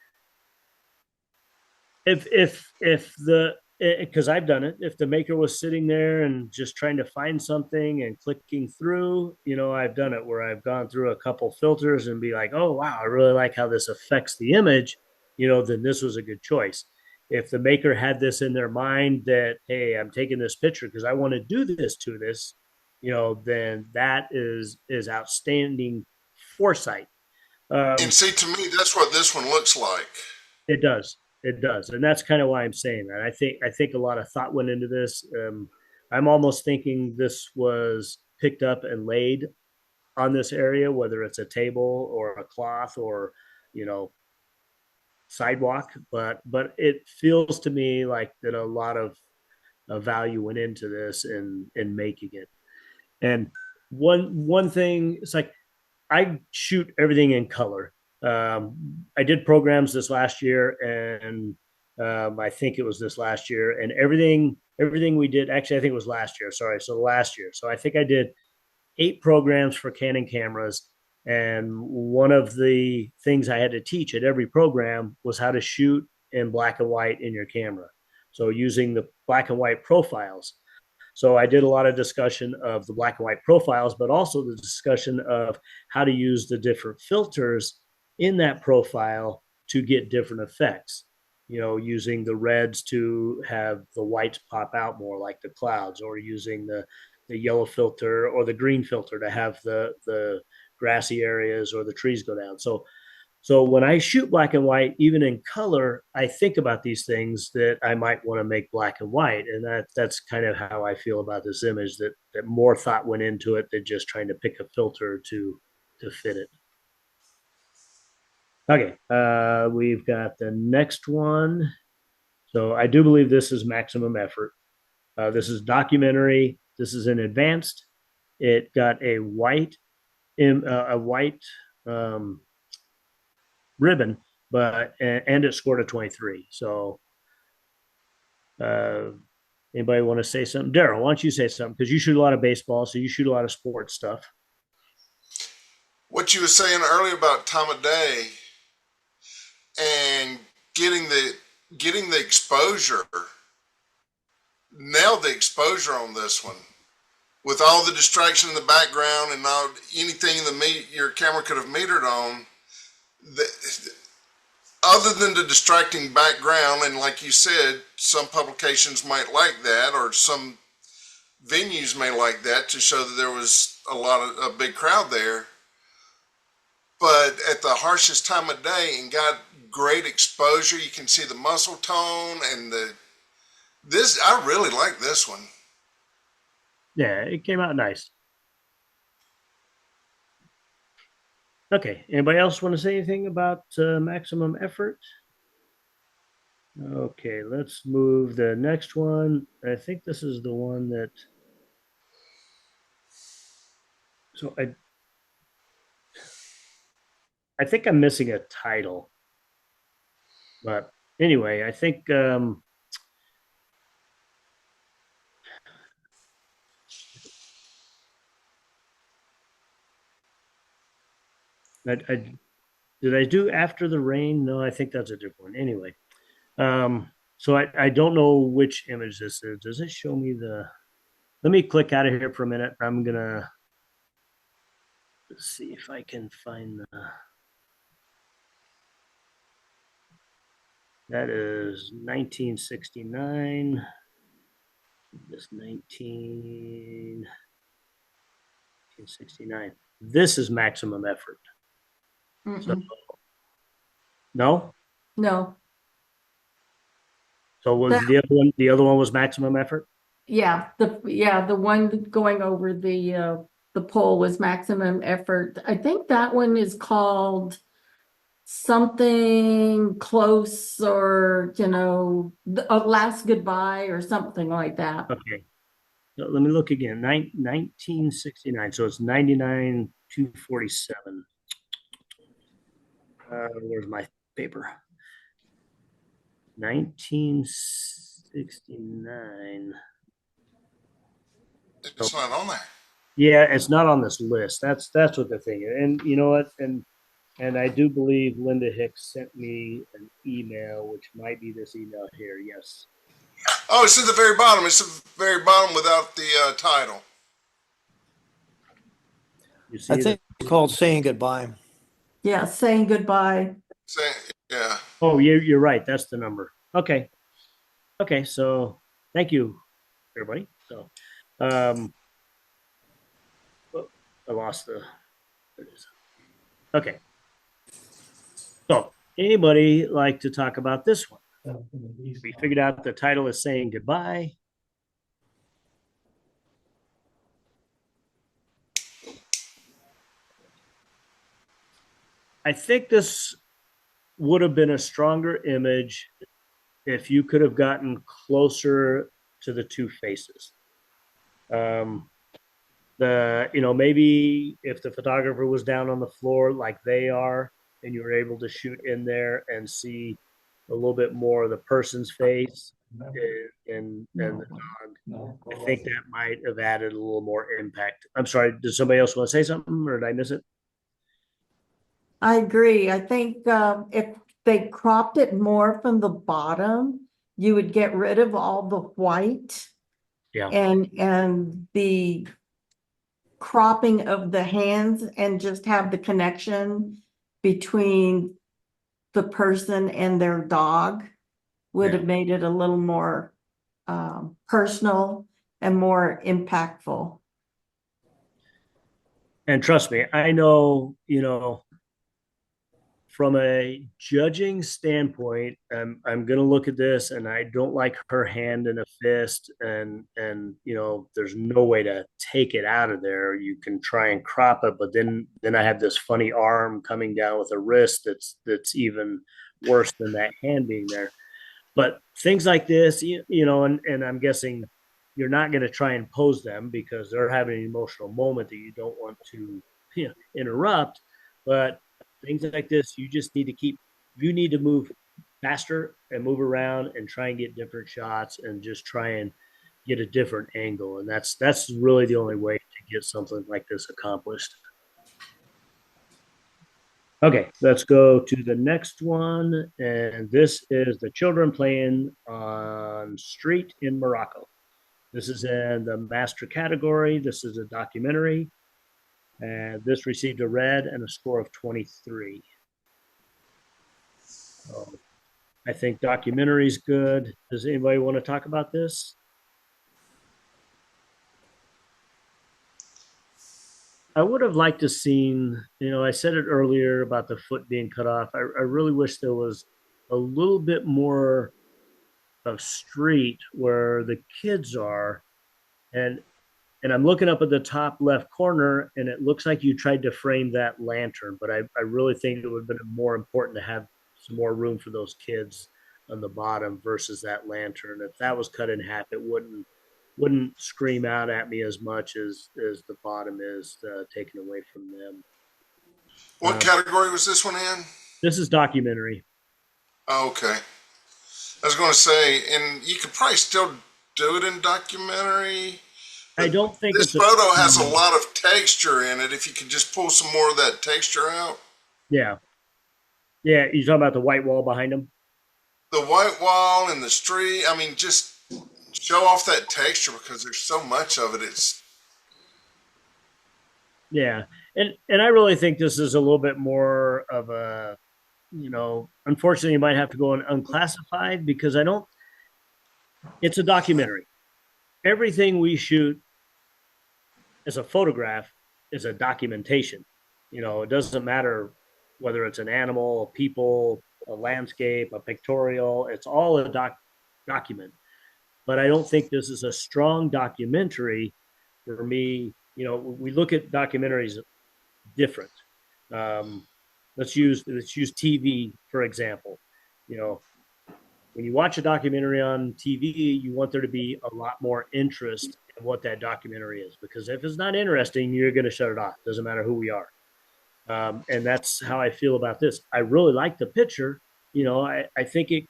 if the because I've done it, if the maker was sitting there and just trying to find something and clicking through, I've done it where I've gone through a couple filters and be like, oh wow, I really like how this affects the image, then this was a good choice. If the maker had this in their mind that, hey, I'm taking this picture because I want to do this to this, then that is outstanding foresight. And see, to me, that's what this one looks like. It does. It does. And that's kind of why I'm saying that. I think a lot of thought went into this. I'm almost thinking this was picked up and laid on this area, whether it's a table or a cloth or, you know, sidewalk. But it feels to me like that a lot of value went into this in making it. And one thing, it's like I shoot everything in color. I did programs this last year, and I think it was this last year, and everything we did. Actually, I think it was last year. Sorry, so last year. So I think I did 8 programs for Canon cameras, and one of the things I had to teach at every program was how to shoot in black and white in your camera. So using the black and white profiles. So I did a lot of discussion of the black and white profiles, but also the discussion of how to use the different filters in that profile to get different effects. You know, using the reds to have the whites pop out more like the clouds, or using the yellow filter or the green filter to have the grassy areas or the trees go down. So when I shoot black and white, even in color, I think about these things that I might want to make black and white, and that's kind of how I feel about this image. That more thought went into it than just trying to pick a filter to fit it. Okay, we've got the next one. So I do believe this is maximum effort. This is documentary. This is an advanced. It got a white ribbon, but and it scored a 23. So, anybody want to say something? Daryl, why don't you say something? Because you shoot a lot of baseball, so you shoot a lot of sports stuff. What you were saying earlier about time of day and getting the exposure, nailed the exposure on this one. With all the distraction in the background and all anything in your camera could have metered on, other than the distracting background, and like you said, some publications might like that, or some venues may like that to show that there was a big crowd there. But at the harshest time of day and got great exposure, you can see the muscle tone and I really like this one. Yeah, it came out nice. Okay, anybody else want to say anything about maximum effort? Okay, let's move the next one. I think this is the one that. So I think I'm missing a title, but anyway, I think did I do After the Rain? No, I think that's a different one. Anyway, so I don't know which image this is. Does it show me let me click out of here for a minute. I'm gonna see if I can find that is 1969. This 1969. This is maximum effort. So, no? No. So was the other one? The other one was maximum effort. Yeah, the one going over the pole was maximum effort. I think that one is called something close, or a last goodbye or something like that. Okay. So let me look again. 1969. So it's 99,247. Where's my paper? 1969. It's not on there. Yeah, it's not on this list. That's what the thing is. And you know what? And I do believe Linda Hicks sent me an email, which might be this email here. Yes. Oh, it's at the very bottom. It's at the very bottom without the title. You see I think it's called Saying Goodbye. Yeah, Saying Goodbye. Yeah. Oh, you're right. That's the number. Okay. So thank you, everybody. So, I lost there it is. Okay. So, anybody like to talk about this one? We figured out the title is Saying Goodbye. I think this would have been a stronger image if you could have gotten closer to the two faces. Maybe if the photographer was down on the floor like they are, and you were able to shoot in there and see a little bit more of the person's face and the dog, I think that might have added a little more impact. I'm sorry, does somebody else want to say something, or did I miss it? I agree. I think if they cropped it more from the bottom, you would get rid of all the white Yeah. and the cropping of the hands and just have the connection between the person and their dog would Yeah. have made it a little more personal and more impactful. And trust me, I know, from a judging standpoint, I'm going to look at this, and I don't like her hand in a fist, and there's no way to take it out of there. You can try and crop it, but then I have this funny arm coming down with a wrist that's even worse than that hand being there. But things like this, and I'm guessing you're not going to try and pose them because they're having an emotional moment that you don't want to interrupt. But things like this, you just need to move faster and move around and try and get different shots and just try and get a different angle. And that's really the only way to get something like this accomplished. Okay, let's go to the next one. And this is the children playing on street in Morocco. This is in the master category. This is a documentary. And this received a red and a score of 23. So I think documentary is good. Does anybody want to talk about this? I would have liked to seen, I said it earlier about the foot being cut off. I really wish there was a little bit more of street where the kids are. And I'm looking up at the top left corner, and it looks like you tried to frame that lantern, but I really think it would have been more important to have some more room for those kids on the bottom versus that lantern. If that was cut in half, it wouldn't scream out at me as much as the bottom is taken away from them. What category was this one in? This is documentary. Oh, okay. I was going to say, and you could probably still do it in documentary. I don't think this photo has a lot of texture in it. If you could just pull some more of that texture out. Yeah. Yeah, you're talking about the white wall behind them? The white wall and the street. I mean, just show off that texture because there's so much of it. Yeah. And I really think this is a little bit more of a, unfortunately you might have to go on unclassified because it's a documentary. Everything we shoot as a photograph is a documentation. It doesn't matter whether it's an animal, a people, a landscape, a pictorial, it's all a document. But I don't think this is a strong documentary for me. We look at documentaries different. Let's use TV, for example. When you watch a documentary on TV, you want there to be a lot more interest in what that documentary is, because if it's not interesting, you're going to shut it off. Doesn't matter who we are. And that's how I feel about this. I really like the picture. I think it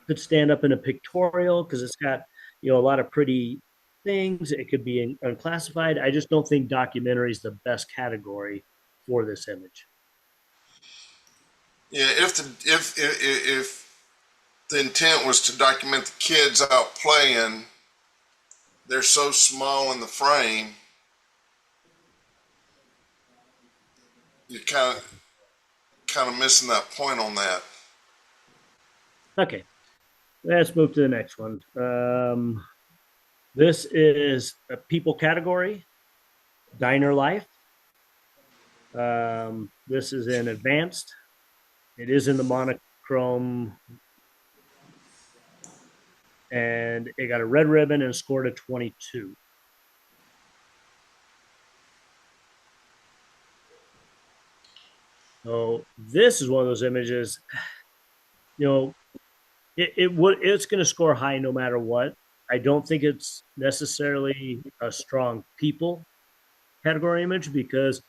could stand up in a pictorial because it's got, a lot of pretty things. It could be unclassified. I just don't think documentary is the best category for this image. Yeah, if the intent was to document the kids out playing, they're so small in the frame. You're kind of missing that point on that. Okay, let's move to the next one. This is a people category, diner life. This is in advanced. It is in the monochrome, and it got a red ribbon and scored a 22. So this is one of those images, it's going to score high no matter what. I don't think it's necessarily a strong people category image because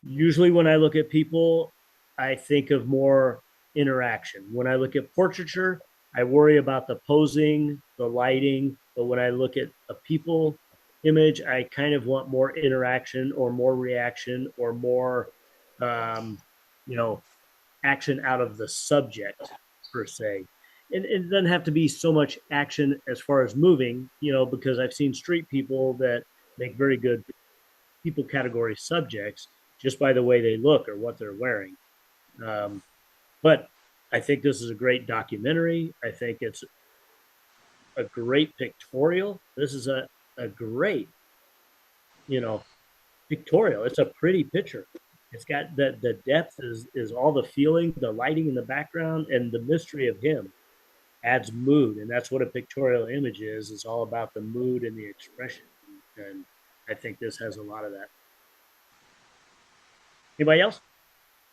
usually when I look at people, I think of more interaction. When I look at portraiture, I worry about the posing, the lighting. But when I look at a people image, I kind of want more interaction or more reaction or more, um, you know, action out of the subject per se. And it doesn't have to be so much action as far as moving, because I've seen street people that make very good people category subjects just by the way they look or what they're wearing. Um, but I think this is a great documentary. I think it's a great pictorial. This is a great, pictorial. It's a pretty picture. It's got the depth is all the feeling, the lighting in the background, and the mystery of him adds mood, and that's what a pictorial image is. It's all about the mood and the expression, and I think this has a lot of that. Anybody else?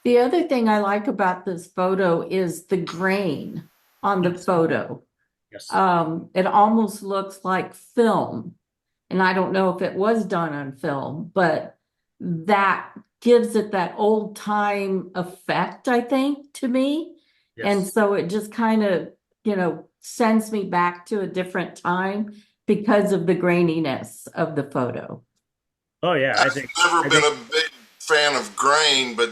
The other thing I like about this photo is the grain on the photo. Yes. It almost looks like film. And I don't know if it was done on film, but that gives it that old time effect, I think, to me. Yes. And so it just kind of, sends me back to a different time because of the graininess of the photo. Oh yeah, I've never been a big fan of grain, but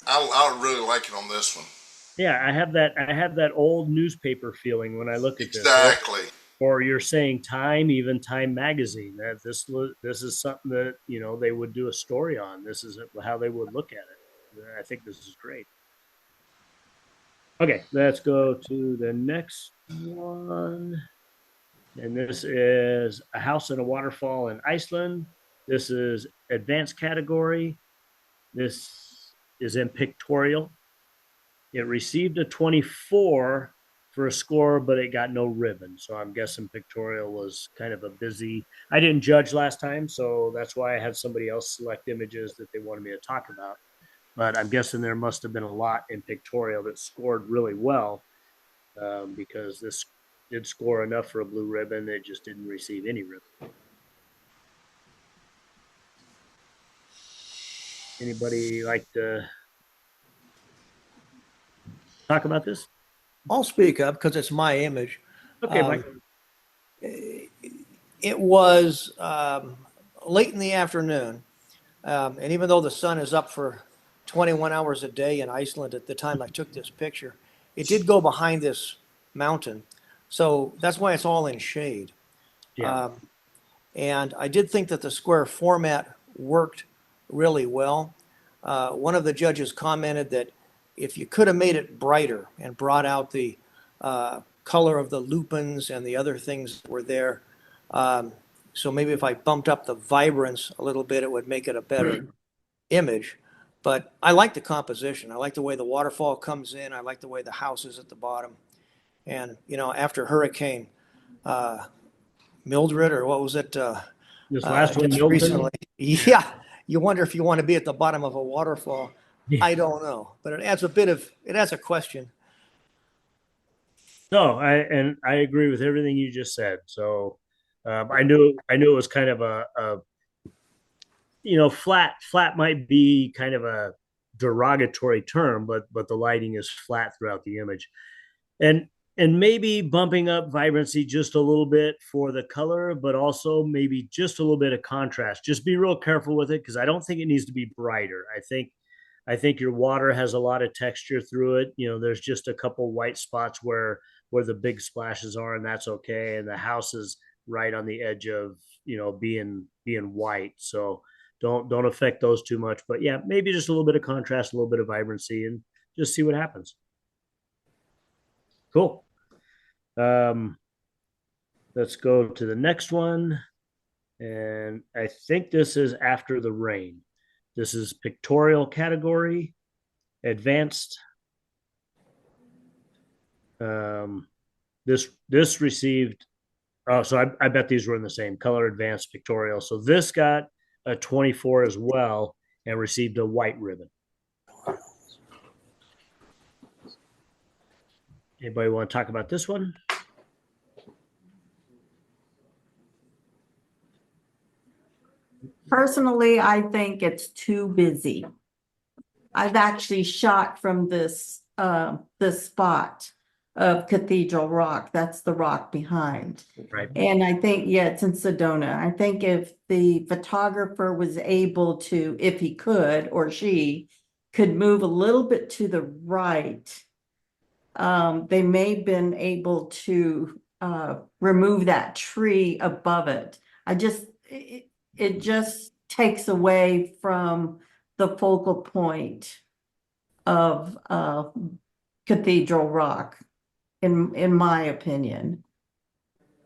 I really like it on this one. Yeah, I have that old newspaper feeling when I look at this. Exactly. Or you're saying Time, even Time magazine. That this is something that they would do a story on. This is how they would look at it. I think this is great. Okay, let's go to the next one. And this is A House and a Waterfall in Iceland. This is advanced category. This is in pictorial. It received a 24 for a score, but it got no ribbon. So I'm guessing pictorial was kind of a busy. I didn't judge last time, so that's why I had somebody else select images that they wanted me to talk about. But I'm guessing there must have been a lot in pictorial that scored really well, because this did score enough for a blue ribbon. It just didn't receive any ribbon. Anybody like to talk about this? I'll speak up because it's my image. Okay, Mike. It was late in the afternoon, and even though the sun is up for 21 hours a day in Iceland at the time I took this picture, it did go behind this mountain. So that's why it's all in shade. Yeah. And I did think that the square format worked really well. One of the judges commented that if you could have made it brighter and brought out the color of the lupins and the other things that were there, so maybe if I bumped up the vibrance a little bit, it would make it a better image. But I like the composition. I like the way the waterfall comes in. I like the way the house is at the bottom. And, after Hurricane Mildred, or what was it? This last one, just Milton? recently. Yeah. You wonder if you want to be at the bottom of a waterfall. Yeah. I don't know. But it adds a question. No, I agree with everything you just said. So I knew it was kind of a flat might be kind of a derogatory term, but the lighting is flat throughout the image, and maybe bumping up vibrancy just a little bit for the color, but also maybe just a little bit of contrast. Just be real careful with it because I don't think it needs to be brighter. I think your water has a lot of texture through it. There's just a couple white spots where the big splashes are, and that's okay. And the house is right on the edge of being white, so don't affect those too much. But yeah, maybe just a little bit of contrast, a little bit of vibrancy, and just see what happens. Cool. Let's go to the next one, and I think this is After the Rain. This is pictorial category, advanced. This received. Oh, so I bet these were in the same color, advanced, pictorial. So this got a 24 as well and received a white ribbon. Anybody want to talk about this one? Personally, I think it's too busy. I've actually shot from this spot of Cathedral Rock. That's the rock behind. Right. And I think, yeah, it's in Sedona. I think if the photographer was able to, if he could, or she could move a little bit to the right, they may have been able to remove that tree above it. It just takes away from the focal point of Cathedral Rock, in my opinion.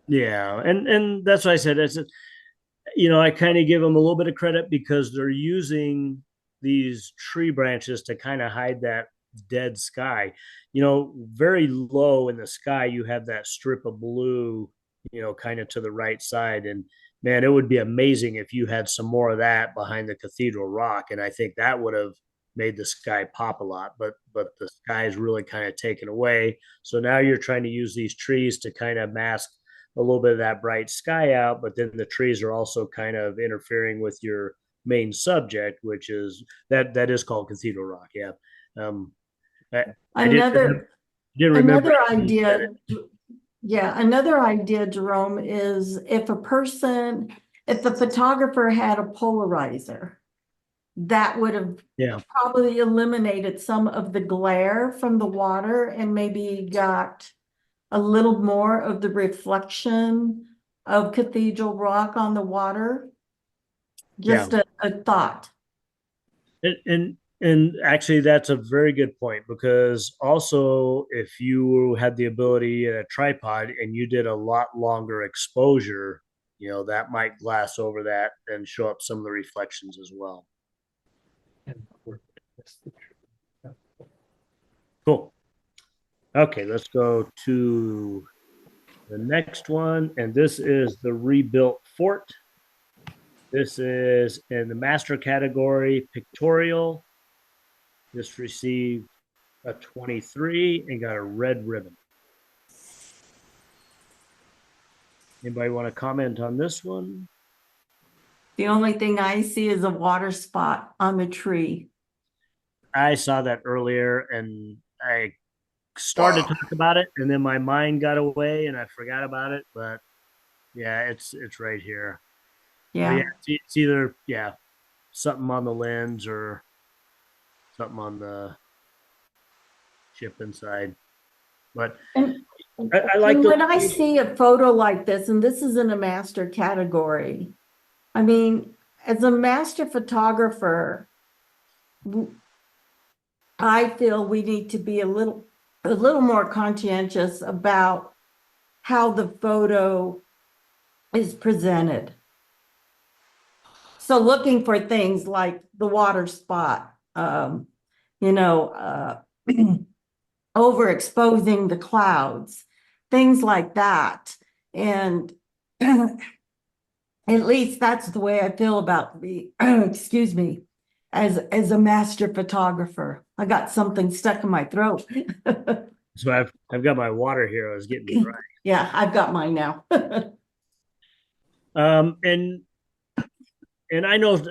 Yeah, and that's what I said. I kind of give them a little bit of credit because they're using these tree branches to kind of hide that dead sky. Very low in the sky, you have that strip of blue, kind of to the right side. And man, it would be amazing if you had some more of that behind the Cathedral Rock. And I think that would have made the sky pop a lot, but the sky is really kind of taken away. So now you're trying to use these trees to kind of mask a little bit of that bright sky out, but then the trees are also kind of interfering with your main subject, which is that is called Cathedral Rock. Yeah. Um, I didn't remember. Another idea, yeah, another idea, Jerome, is if the photographer had a polarizer, that would have Yeah. probably eliminated some of the glare from the water and maybe got a little more of the reflection of Cathedral Rock on the water. Just a thought. And actually, that's a very good point because also if you had the ability in a tripod and you did a lot longer exposure, that might glass over that and show up some of the reflections as well. Cool. Okay, let's go to the next one. And this is the rebuilt fort. This is in the master category, pictorial. This received a 23 and got a red ribbon. Anybody want to comment on this one? The only thing I see is a water spot on the tree. I saw that earlier and I started to talk about it and then my mind got away and I forgot about it. But yeah, it's right here. Yeah. Yeah, it's either something on the lens or something on the chip inside. But I like when I see a photo like this, and this is in a master category, I mean, as a master photographer, I feel we need to be a little more conscientious about how the photo is presented. So looking for things like the water spot, overexposing the clouds, things like that. And at least that's the way I feel about the, excuse me, as a master photographer. I got something stuck in my throat. So I've got my water here. I was getting dry. Yeah, I've got mine now. And I know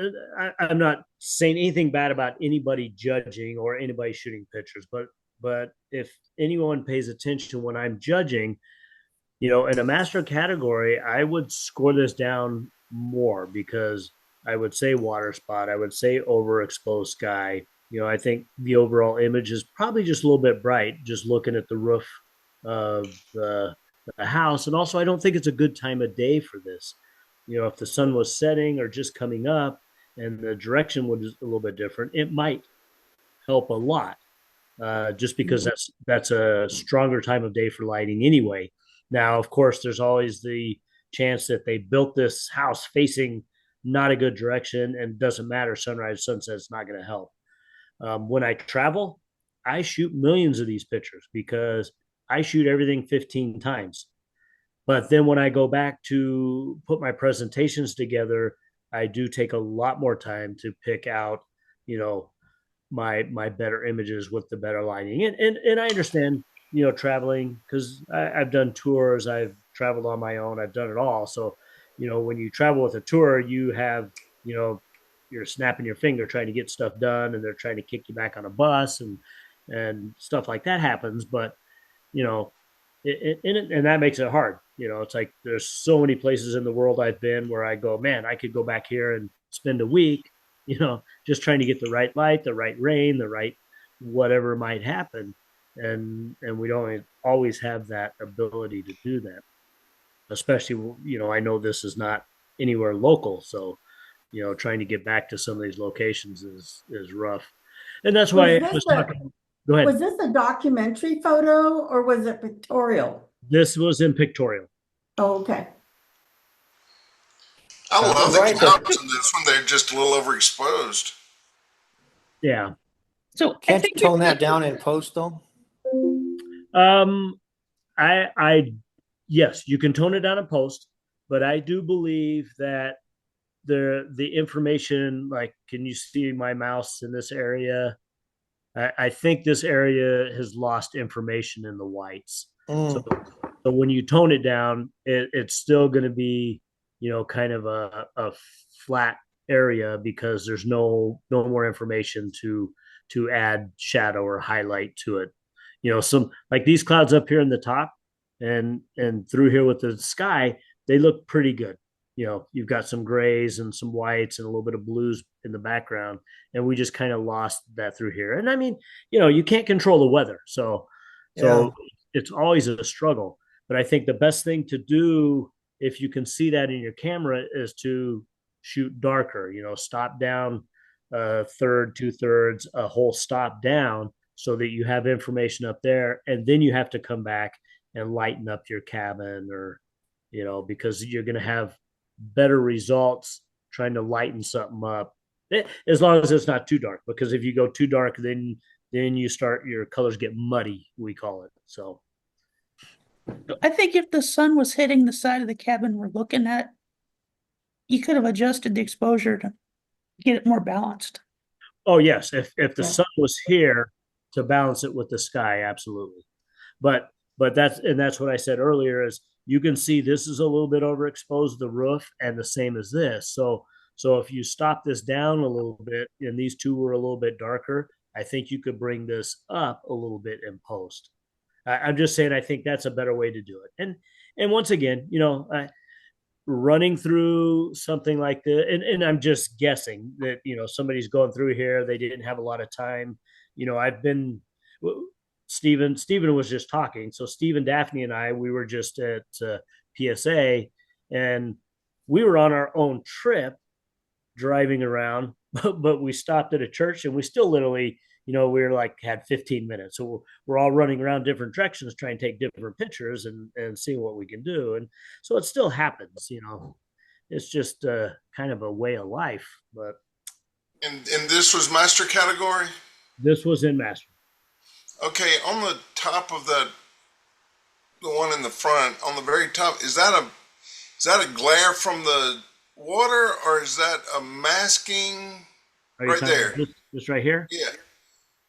I'm not saying anything bad about anybody judging or anybody shooting pictures, but if anyone pays attention when I'm judging, in a master category, I would score this down more because I would say water spot, I would say overexposed sky. I think the overall image is probably just a little bit bright, just looking at the roof of the house. And also, I don't think it's a good time of day for this. If the sun was setting or just coming up and the direction was a little bit different, it might help a lot. Just because that's a stronger time of day for lighting anyway. Now, of course, there's always the chance that they built this house facing not a good direction and doesn't matter, sunrise, sunset, it's not going to help. When I travel, I shoot millions of these pictures because I shoot everything 15 times. But then when I go back to put my presentations together, I do take a lot more time to pick out, my better images with the better lighting. And I understand, traveling because I've done tours, I've traveled on my own, I've done it all. So, when you travel with a tour, you have you know, you're snapping your finger trying to get stuff done, and they're trying to kick you back on a bus, and stuff like that happens. But you know, and that makes it hard. You know, it's like there's so many places in the world I've been where I go, man, I could go back here and spend a week, you know, just trying to get the right light, the right rain, the right whatever might happen, and we don't always have that ability to do that. Especially, you know, I know this is not anywhere local, so you know, trying to get back to some of these locations is rough, and that's Was why I this was a, talking. Go ahead. was this a documentary photo or was it pictorial? This was in pictorial. Oh, okay. I love the Right. cows in this one. They're just a little overexposed. Yeah. So I Can't you think tone that down in post though? Um, I, yes, you can tone it down in post, but I do believe that the information, like, can you see my mouse in this area? I think this area has lost information in the whites. So, Mm, so when you tone it down, it's still going to be, you know, kind of a flat area because there's no more information to add shadow or highlight to it. You know, some like these clouds up here in the top and through here with the sky, they look pretty good. You know, you've got some grays and some whites and a little bit of blues in the background, and we just kind of lost that through here. And I mean, you know, you can't control the weather, so yeah. it's always a struggle. But I think the best thing to do if you can see that in your camera is to shoot darker. You know, stop down a third, two thirds, a whole stop down, so that you have information up there, and then you have to come back and lighten up your cabin, or you know, because you're going to have better results trying to lighten something up, as long as it's not too dark. Because if you go too dark, then you start your colors get muddy, we call it. So I think if the sun was hitting the side of the cabin we're looking at, you could have adjusted the exposure to get it more balanced. oh yes, if the Yeah. sun was here to balance it with the sky, absolutely. But that's what I said earlier is you can see this is a little bit overexposed, the roof, and the same as this. So if you stop this down a little bit and these two were a little bit darker, I think you could bring this up a little bit in post. I'm just saying I think that's a better way to do it. And once again, you know, running through something like this, and I'm just guessing that, you know, somebody's going through here, they didn't have a lot of time. You know, I've been Stephen was just talking. So Stephen, Daphne, and I, we were just at PSA, and we were on our own trip driving around, but we stopped at a church, and we still literally, you know, we were like had 15 minutes. So we're all running around different directions, trying to take different pictures and seeing what we can do. And so it still happens, you know. It's just kind of a way of life. But And this was master category. this was in master. Okay, on the top of the one in the front, on the very top, is that a glare from the water or is that a masking? Are you Right talking there. about this right here? Yeah,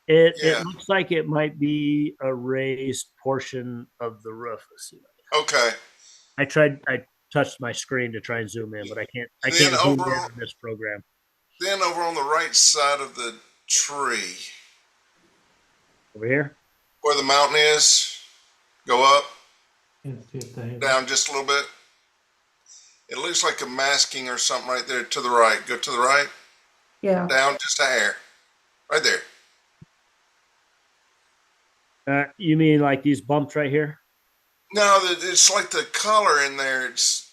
It yeah. looks like it might be a raised portion of the roof. Let's see. Okay. I touched my screen to try and zoom in, but I Then can't zoom over, in this program. then over on the right side of the tree, Over here. where the mountain is, go up, down just a little bit. It looks like a masking or something right there to the right. Go to the right, Yeah. down just a hair. Right there. You mean like these bumps right here? No, it's like the color in there. It's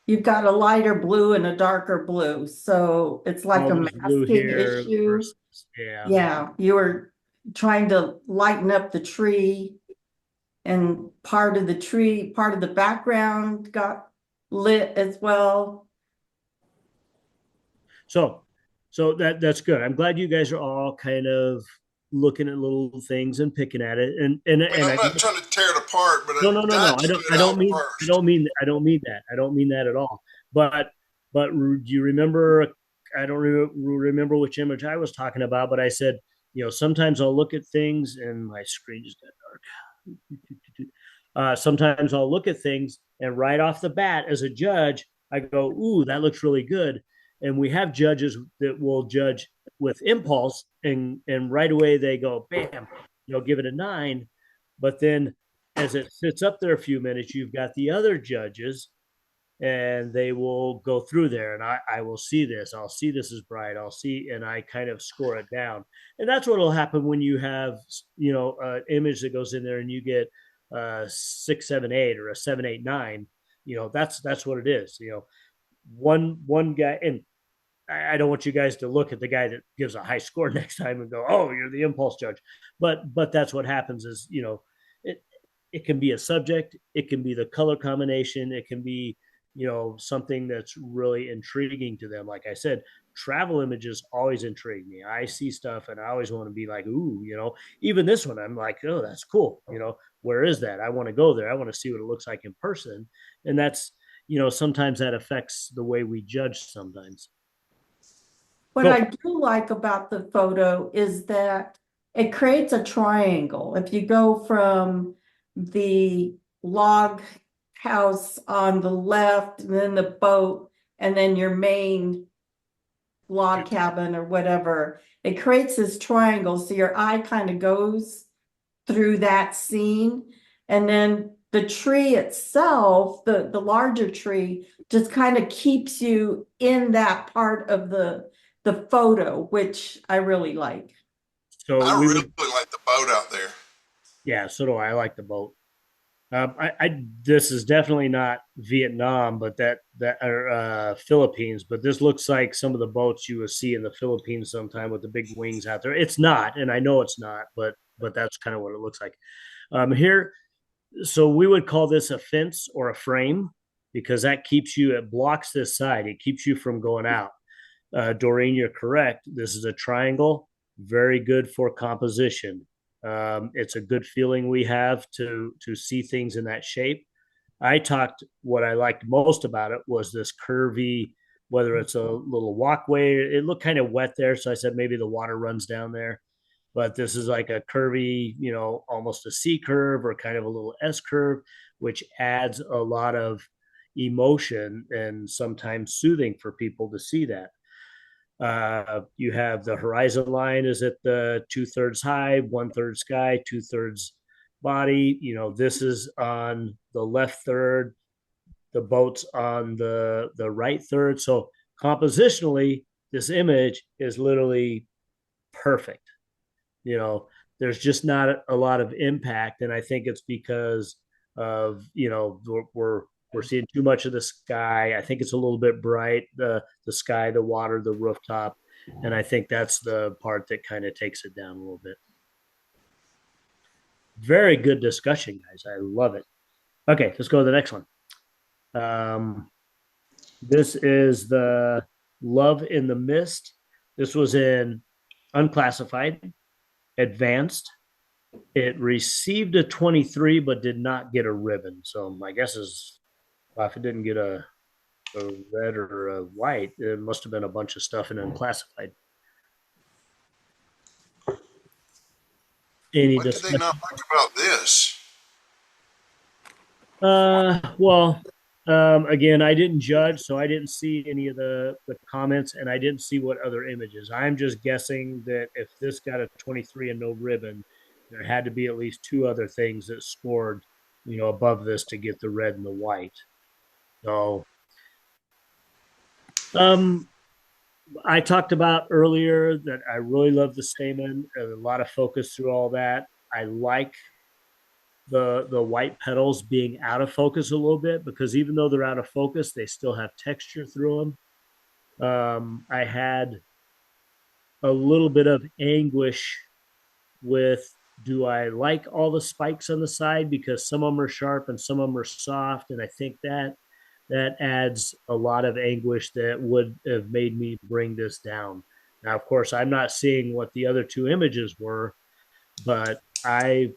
You've got a lighter blue and a darker blue, so it's like All a this blue masking here issue. versus- yeah. Yeah, you were trying to lighten up the tree and part of the tree, part of the background got lit as well. So that's good. I'm glad you guys are all kind of looking at little things and picking at it. And I mean, I'm not trying to tear it apart, but no. got I to don't. get I it don't out mean. first. I don't mean. I don't mean that. I don't mean that at all. But do you remember? I don't remember which image I was talking about, but I said, you know, sometimes I'll look at things and my screen just got dark. Sometimes I'll look at things and right off the bat, as a judge, I go, "Ooh, that looks really good." And we have judges that will judge with impulse, and right away they go, bam, give it a 9. But then as it sits up there a few minutes, you've got the other judges, and they will go through there, and I will see this. I'll see this is bright. I'll see, and I kind of score it down. And that's what will happen when you have, an image that goes in there and you get 6, 7, 8 or a 7, 8, 9. That's what it is. One guy, and I don't want you guys to look at the guy that gives a high score next time and go, "Oh, you're the impulse judge." But that's what happens is, it can be a subject, it can be the color combination, it can be, something that's really intriguing to them. Like I said, travel images always intrigue me. I see stuff and I always want to be like, ooh, even this one, I'm like, oh, that's cool. Where is that? I want to go there. I want to see what it looks like in person. And that's, sometimes that affects the way we judge sometimes. What Cool. I do like about the photo is that it creates a triangle. If you go from the log house on the left, and then the boat, and then your main log cabin or whatever, it creates this triangle. So your eye kind of goes through that scene. And then the tree itself, the larger tree, just kind of keeps you in that part of the photo, which I really like. So I we really would, like the boat out there. yeah, so do I. I like the boat. This is definitely not Vietnam, but that or Philippines. But this looks like some of the boats you will see in the Philippines sometime with the big wings out there. It's not, and I know it's not, but that's kind of what it looks like. Here, so we would call this a fence or a frame because that keeps you. It blocks this side. It keeps you from going out. Doreen, you're correct. This is a triangle, very good for composition. It's a good feeling we have to see things in that shape. What I liked most about it was this curvy, whether it's a little walkway, it looked kind of wet there. So I said maybe the water runs down there, but this is like a curvy, almost a C curve or kind of a little S curve, which adds a lot of emotion and sometimes soothing for people to see that. You have the horizon line is at the 2/3 high, 1/3 sky, 2/3 body. This is on the left third, the boat's on the right third. So compositionally, this image is literally perfect. There's just not a lot of impact, and I think it's because of we're seeing too much of the sky. I think it's a little bit bright, the sky, the water, the rooftop, and I think that's the part that kind of takes it down a little bit. Very good discussion, guys. I love it. Okay, let's go to the next one. This is the Love in the Mist. This was in unclassified, advanced. It received a 23, but did not get a ribbon. So my guess is, well, if it didn't get a red or a white, it must have been a bunch of stuff in unclassified. Any What did they discussion? not like about this? Well, again, I didn't judge, so I didn't see any of the comments, and I didn't see what other images. I'm just guessing that if this got a 23 and no ribbon, there had to be at least 2 other things that scored, above this to get the red and the white. So, I talked about earlier that I really love the stamen. There's a lot of focus through all that. I like the white petals being out of focus a little bit because even though they're out of focus, they still have texture through them. I had a little bit of anguish with, do I like all the spikes on the side because some of them are sharp and some of them are soft, and I think that adds a lot of anguish that would have made me bring this down. Now, of course, I'm not seeing what the other 2 images were, but I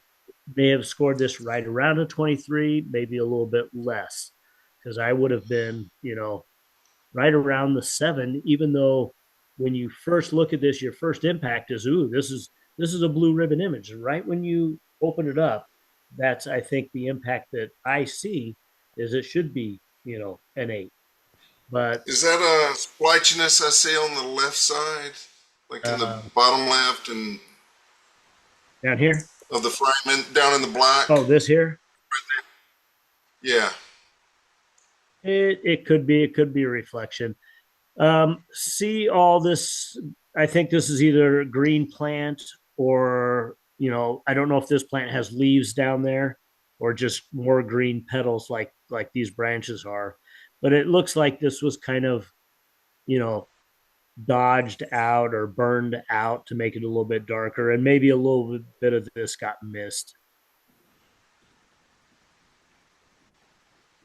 may have scored this right around a 23, maybe a little bit less, because I would have been, right around the 7, even though when you first look at this, your first impact is, ooh, this is a blue ribbon image. Right when you open it up, that's, I think, the impact that I see is it should be, an 8. But Is that a splotchiness I see on the left side? Like in the bottom left and down here, of the frame and down in the black? oh, this here, Yeah. it could be a reflection. See all this. I think this is either green plant or, I don't know if this plant has leaves down there or just more green petals like these branches are. But it looks like this was kind of, you know, dodged out or burned out to make it a little bit darker, and maybe a little bit of this got missed.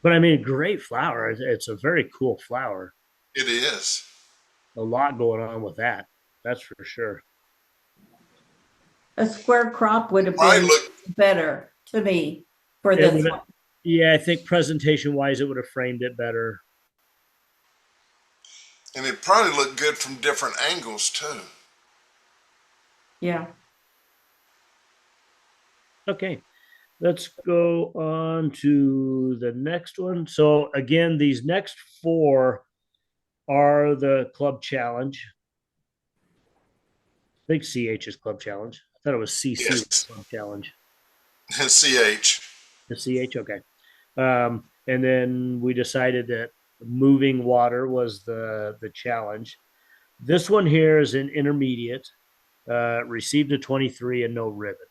But I mean, great flower. It's a very cool flower. It is. A lot going on with that. That's for sure. A square crop would have Might been look, better to me for It this would- one. Yeah, I think presentation wise, it would have framed it better. and it probably looked good from different angles too. Yeah. Okay, let's go on to the next one. So again, these next four are the club challenge. I think CH is club challenge. I thought it was CC was Yes. club challenge. CH. The CH, okay. And then we decided that moving water was the challenge. This one here is an intermediate, received a 23 and no ribbon.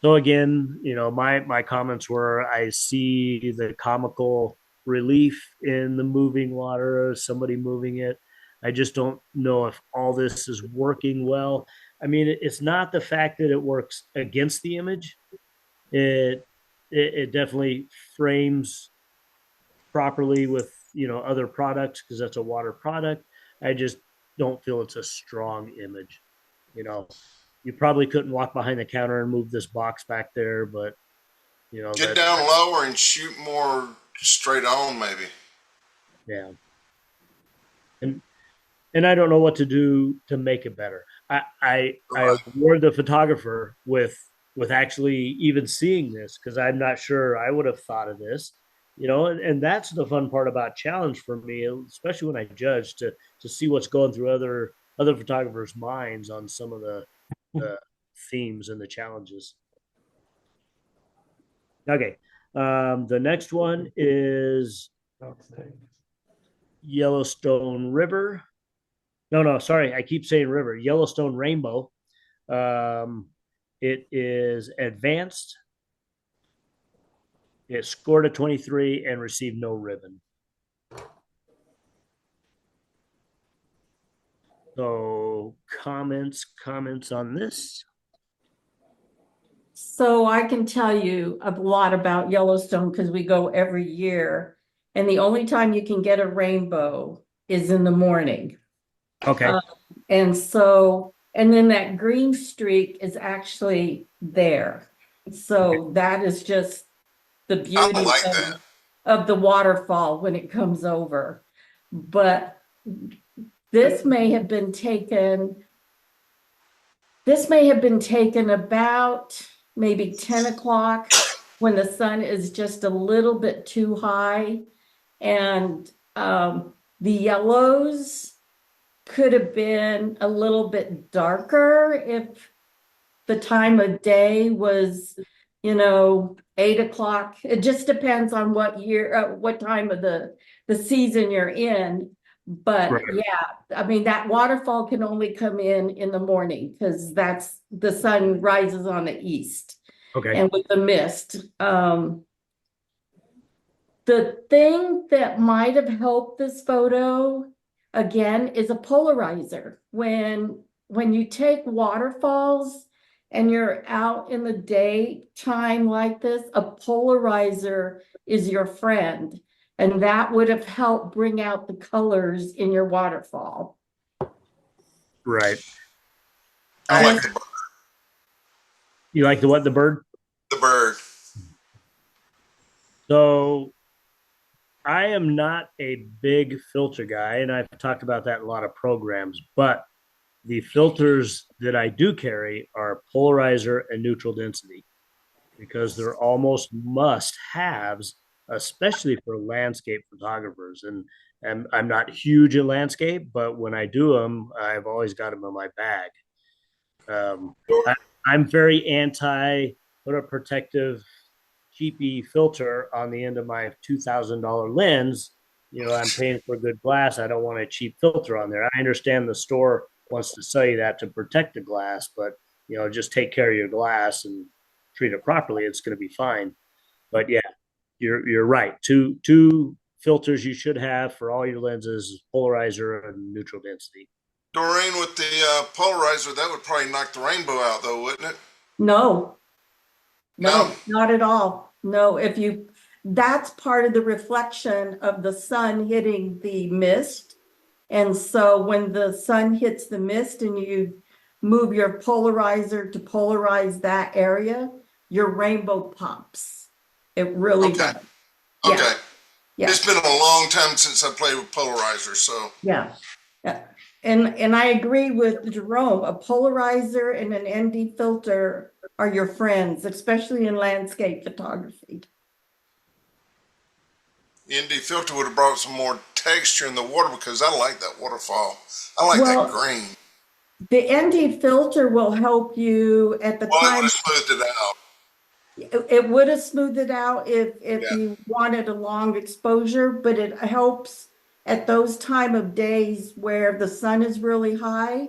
So again, my comments were I see the comical relief in the moving water, somebody moving it. I just don't know if all this is working well. I mean, it's not the fact that it works against the image. It definitely frames properly with other products because that's a water product. I just don't feel it's a strong image. You probably couldn't walk behind the counter and move this box back there, but Get down lower and shoot more straight on, maybe. yeah. And I don't know what to do to make it better. I award the photographer with actually even seeing this because I'm not sure I would have thought of this. And that's the fun part about challenge for me, especially when I judge to see what's going through other photographers' minds on some of the themes and the challenges. Okay, the next one is Yellowstone River. No, sorry, I keep saying river. Yellowstone Rainbow. It is advanced. It scored a 23 and received no ribbon. So comments on this? So I can tell you a lot about Yellowstone because we go every year. And the only time you can get a rainbow is in the morning. Okay. And so, and then that green streak is actually there. So that is just the I beauty like that. of the waterfall when it comes over. But this may have been taken about maybe 10 o'clock when the sun is just a little bit too high. And the yellows could have been a little bit darker if the time of day was, 8 o'clock. It just depends on what time of the season you're in. But Right. yeah, I mean, that waterfall can only come in the morning because that's the sun rises on the east. Okay. And with the mist. The thing that might have helped this photo, again, is a polarizer. When you take waterfalls and you're out in the daytime like this, a polarizer is your friend. And that would have helped bring out the colors in your waterfall. Right. I like the, You like the what? The bird? the bird. So I am not a big filter guy, and I've talked about that in a lot of programs, but the filters that I do carry are polarizer and neutral density because they're almost must haves especially for landscape photographers. And I'm not huge in landscape, but when I do them, I've always got them in my bag. Um, I, I'm very anti put a protective cheapy filter on the end of my $2,000 lens. I'm paying for good glass. I don't want a cheap filter on there. I understand the store wants to sell you that to protect the glass, but just take care of your glass and treat it properly. It's going to be fine. But yeah, you're right. Two filters you should have for all your lenses: polarizer and neutral density. Doreen, with the polarizer, that would probably knock the rainbow out, though, wouldn't it? No, No? not at all. No, that's part of the reflection of the sun hitting the mist. And so when the sun hits the mist and you move your polarizer to polarize that area, your rainbow pops. It really Okay. does. Okay. Yeah. It's been a long time since I played with polarizer, so. Yeah. And I agree with Jerome, a polarizer and an ND filter are your friends, especially in landscape photography. ND filter would have brought some more texture in the water because I like that waterfall. I like Well, that green. The ND filter will help you at the Well, it would time. have smoothed it out. It would have smoothed it out if Yeah. you wanted a long exposure, but it helps at those time of days where the sun is really high.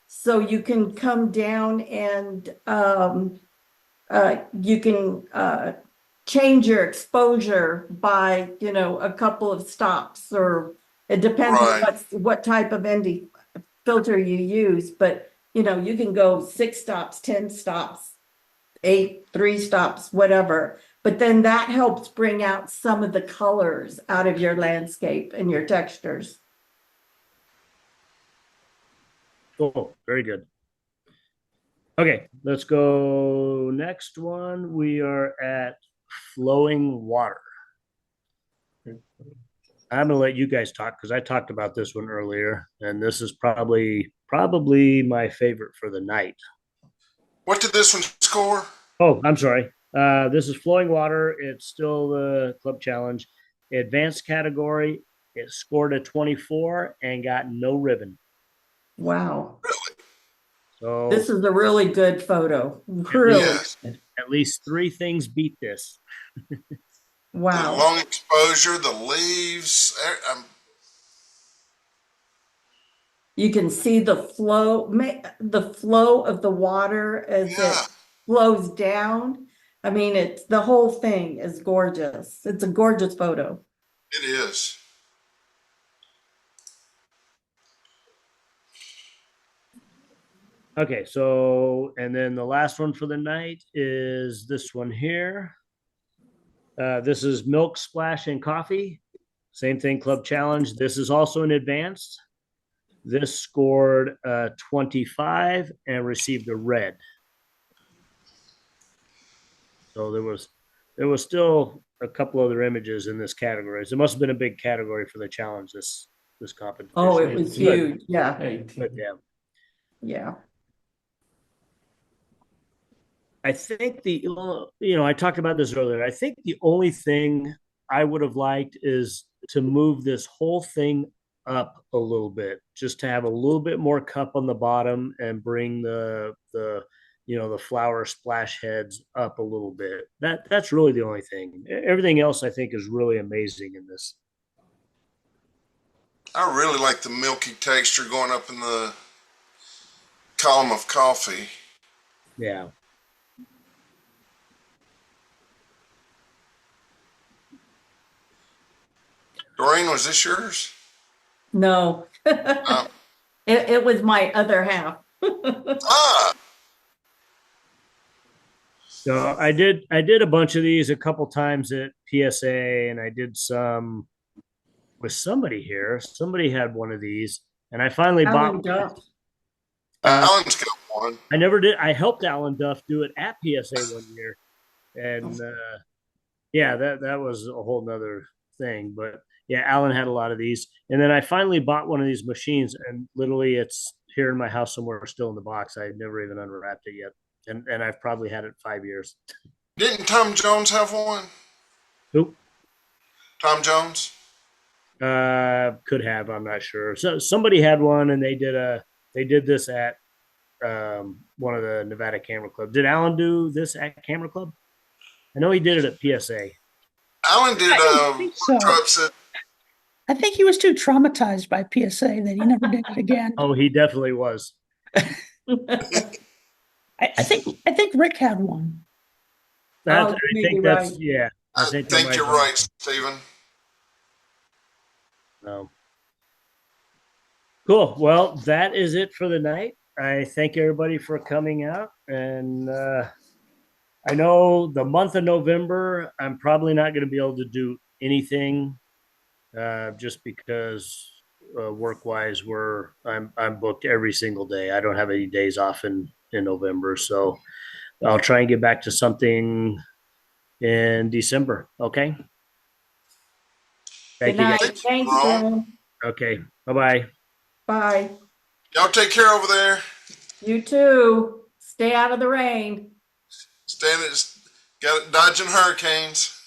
So you can come down and you can change your exposure by, a couple of stops, or it depends on Right. what type of ND filter you use, but you can go 6 stops, 10 stops, 8, 3 stops, whatever. But then that helps bring out some of the colors out of your landscape and your textures. Cool. Very good. Okay, let's go. Next one. We are at flowing water. I'm gonna let you guys talk because I talked about this one earlier, and this is probably my favorite for the night. What did this one score? Oh, I'm sorry. This is flowing water. It's still the club challenge. Advanced category. It scored a 24 and got no ribbon. Wow. So This is a really good photo. Really. Yes. at least 3 things beat this. The Wow. long exposure, the leaves. You can see the flow of the water as Yeah. it flows down. I mean, the whole thing is gorgeous. It's a gorgeous photo. It is. Okay, so and then the last one for the night is this one here. This is milk splash and coffee. Same thing, club challenge. This is also an advanced. This scored 25 and received a red. So there was still a couple other images in this category. So it must have been a big category for the challenge this competition. Oh, it was Good. huge. Yeah. But yeah. Yeah. I think I talked about this earlier. I think the only thing I would have liked is to move this whole thing up a little bit, just to have a little bit more cup on the bottom and bring the flower splash heads up a little bit. That's really the only thing. Everything else I think is really amazing in this. I really like the milky texture going up in the column of coffee. Yeah. Doreen, was this yours? No. Oh. It was my other half. Ah, So I did a bunch of these a couple times at PSA, and I did some with somebody here. Somebody had one of these, and I finally Alan bought. Duff. Alan's got one. I never did. I helped Alan Duff do it at PSA one year, and yeah, that was a whole nother thing. But yeah, Alan had a lot of these, and then I finally bought one of these machines, and literally it's here in my house somewhere, still in the box. I never even unwrapped it yet, and I've probably had it 5 years. Didn't Tom Jones have one? Who? Tom Jones? Could have, I'm not sure. So somebody had one, and they did this at one of the Nevada Camera Club. Did Alan do this at Camera Club? I know he did it at PSA. Alan did, I don't think so. said, I think he was too traumatized by PSA that he never did it again. Oh, he definitely was. I think Rick had one. That's, Oh, I you may think be that's right. yeah. I that think might you're be- right, Stephen. No. Cool. Well, that is it for the night. I thank everybody for coming out, and I know the month of November, I'm probably not going to be able to do anything, just because work-wise, I'm booked every single day. I don't have any days off in November, so I'll try and get back to something in December. Okay. Thank Good you, night. guys. Thanks, Ron. Glenn. Okay. Bye-bye. Bye. Y'all take care over there. You too. Stay out of the rain. Got it, dodging hurricanes.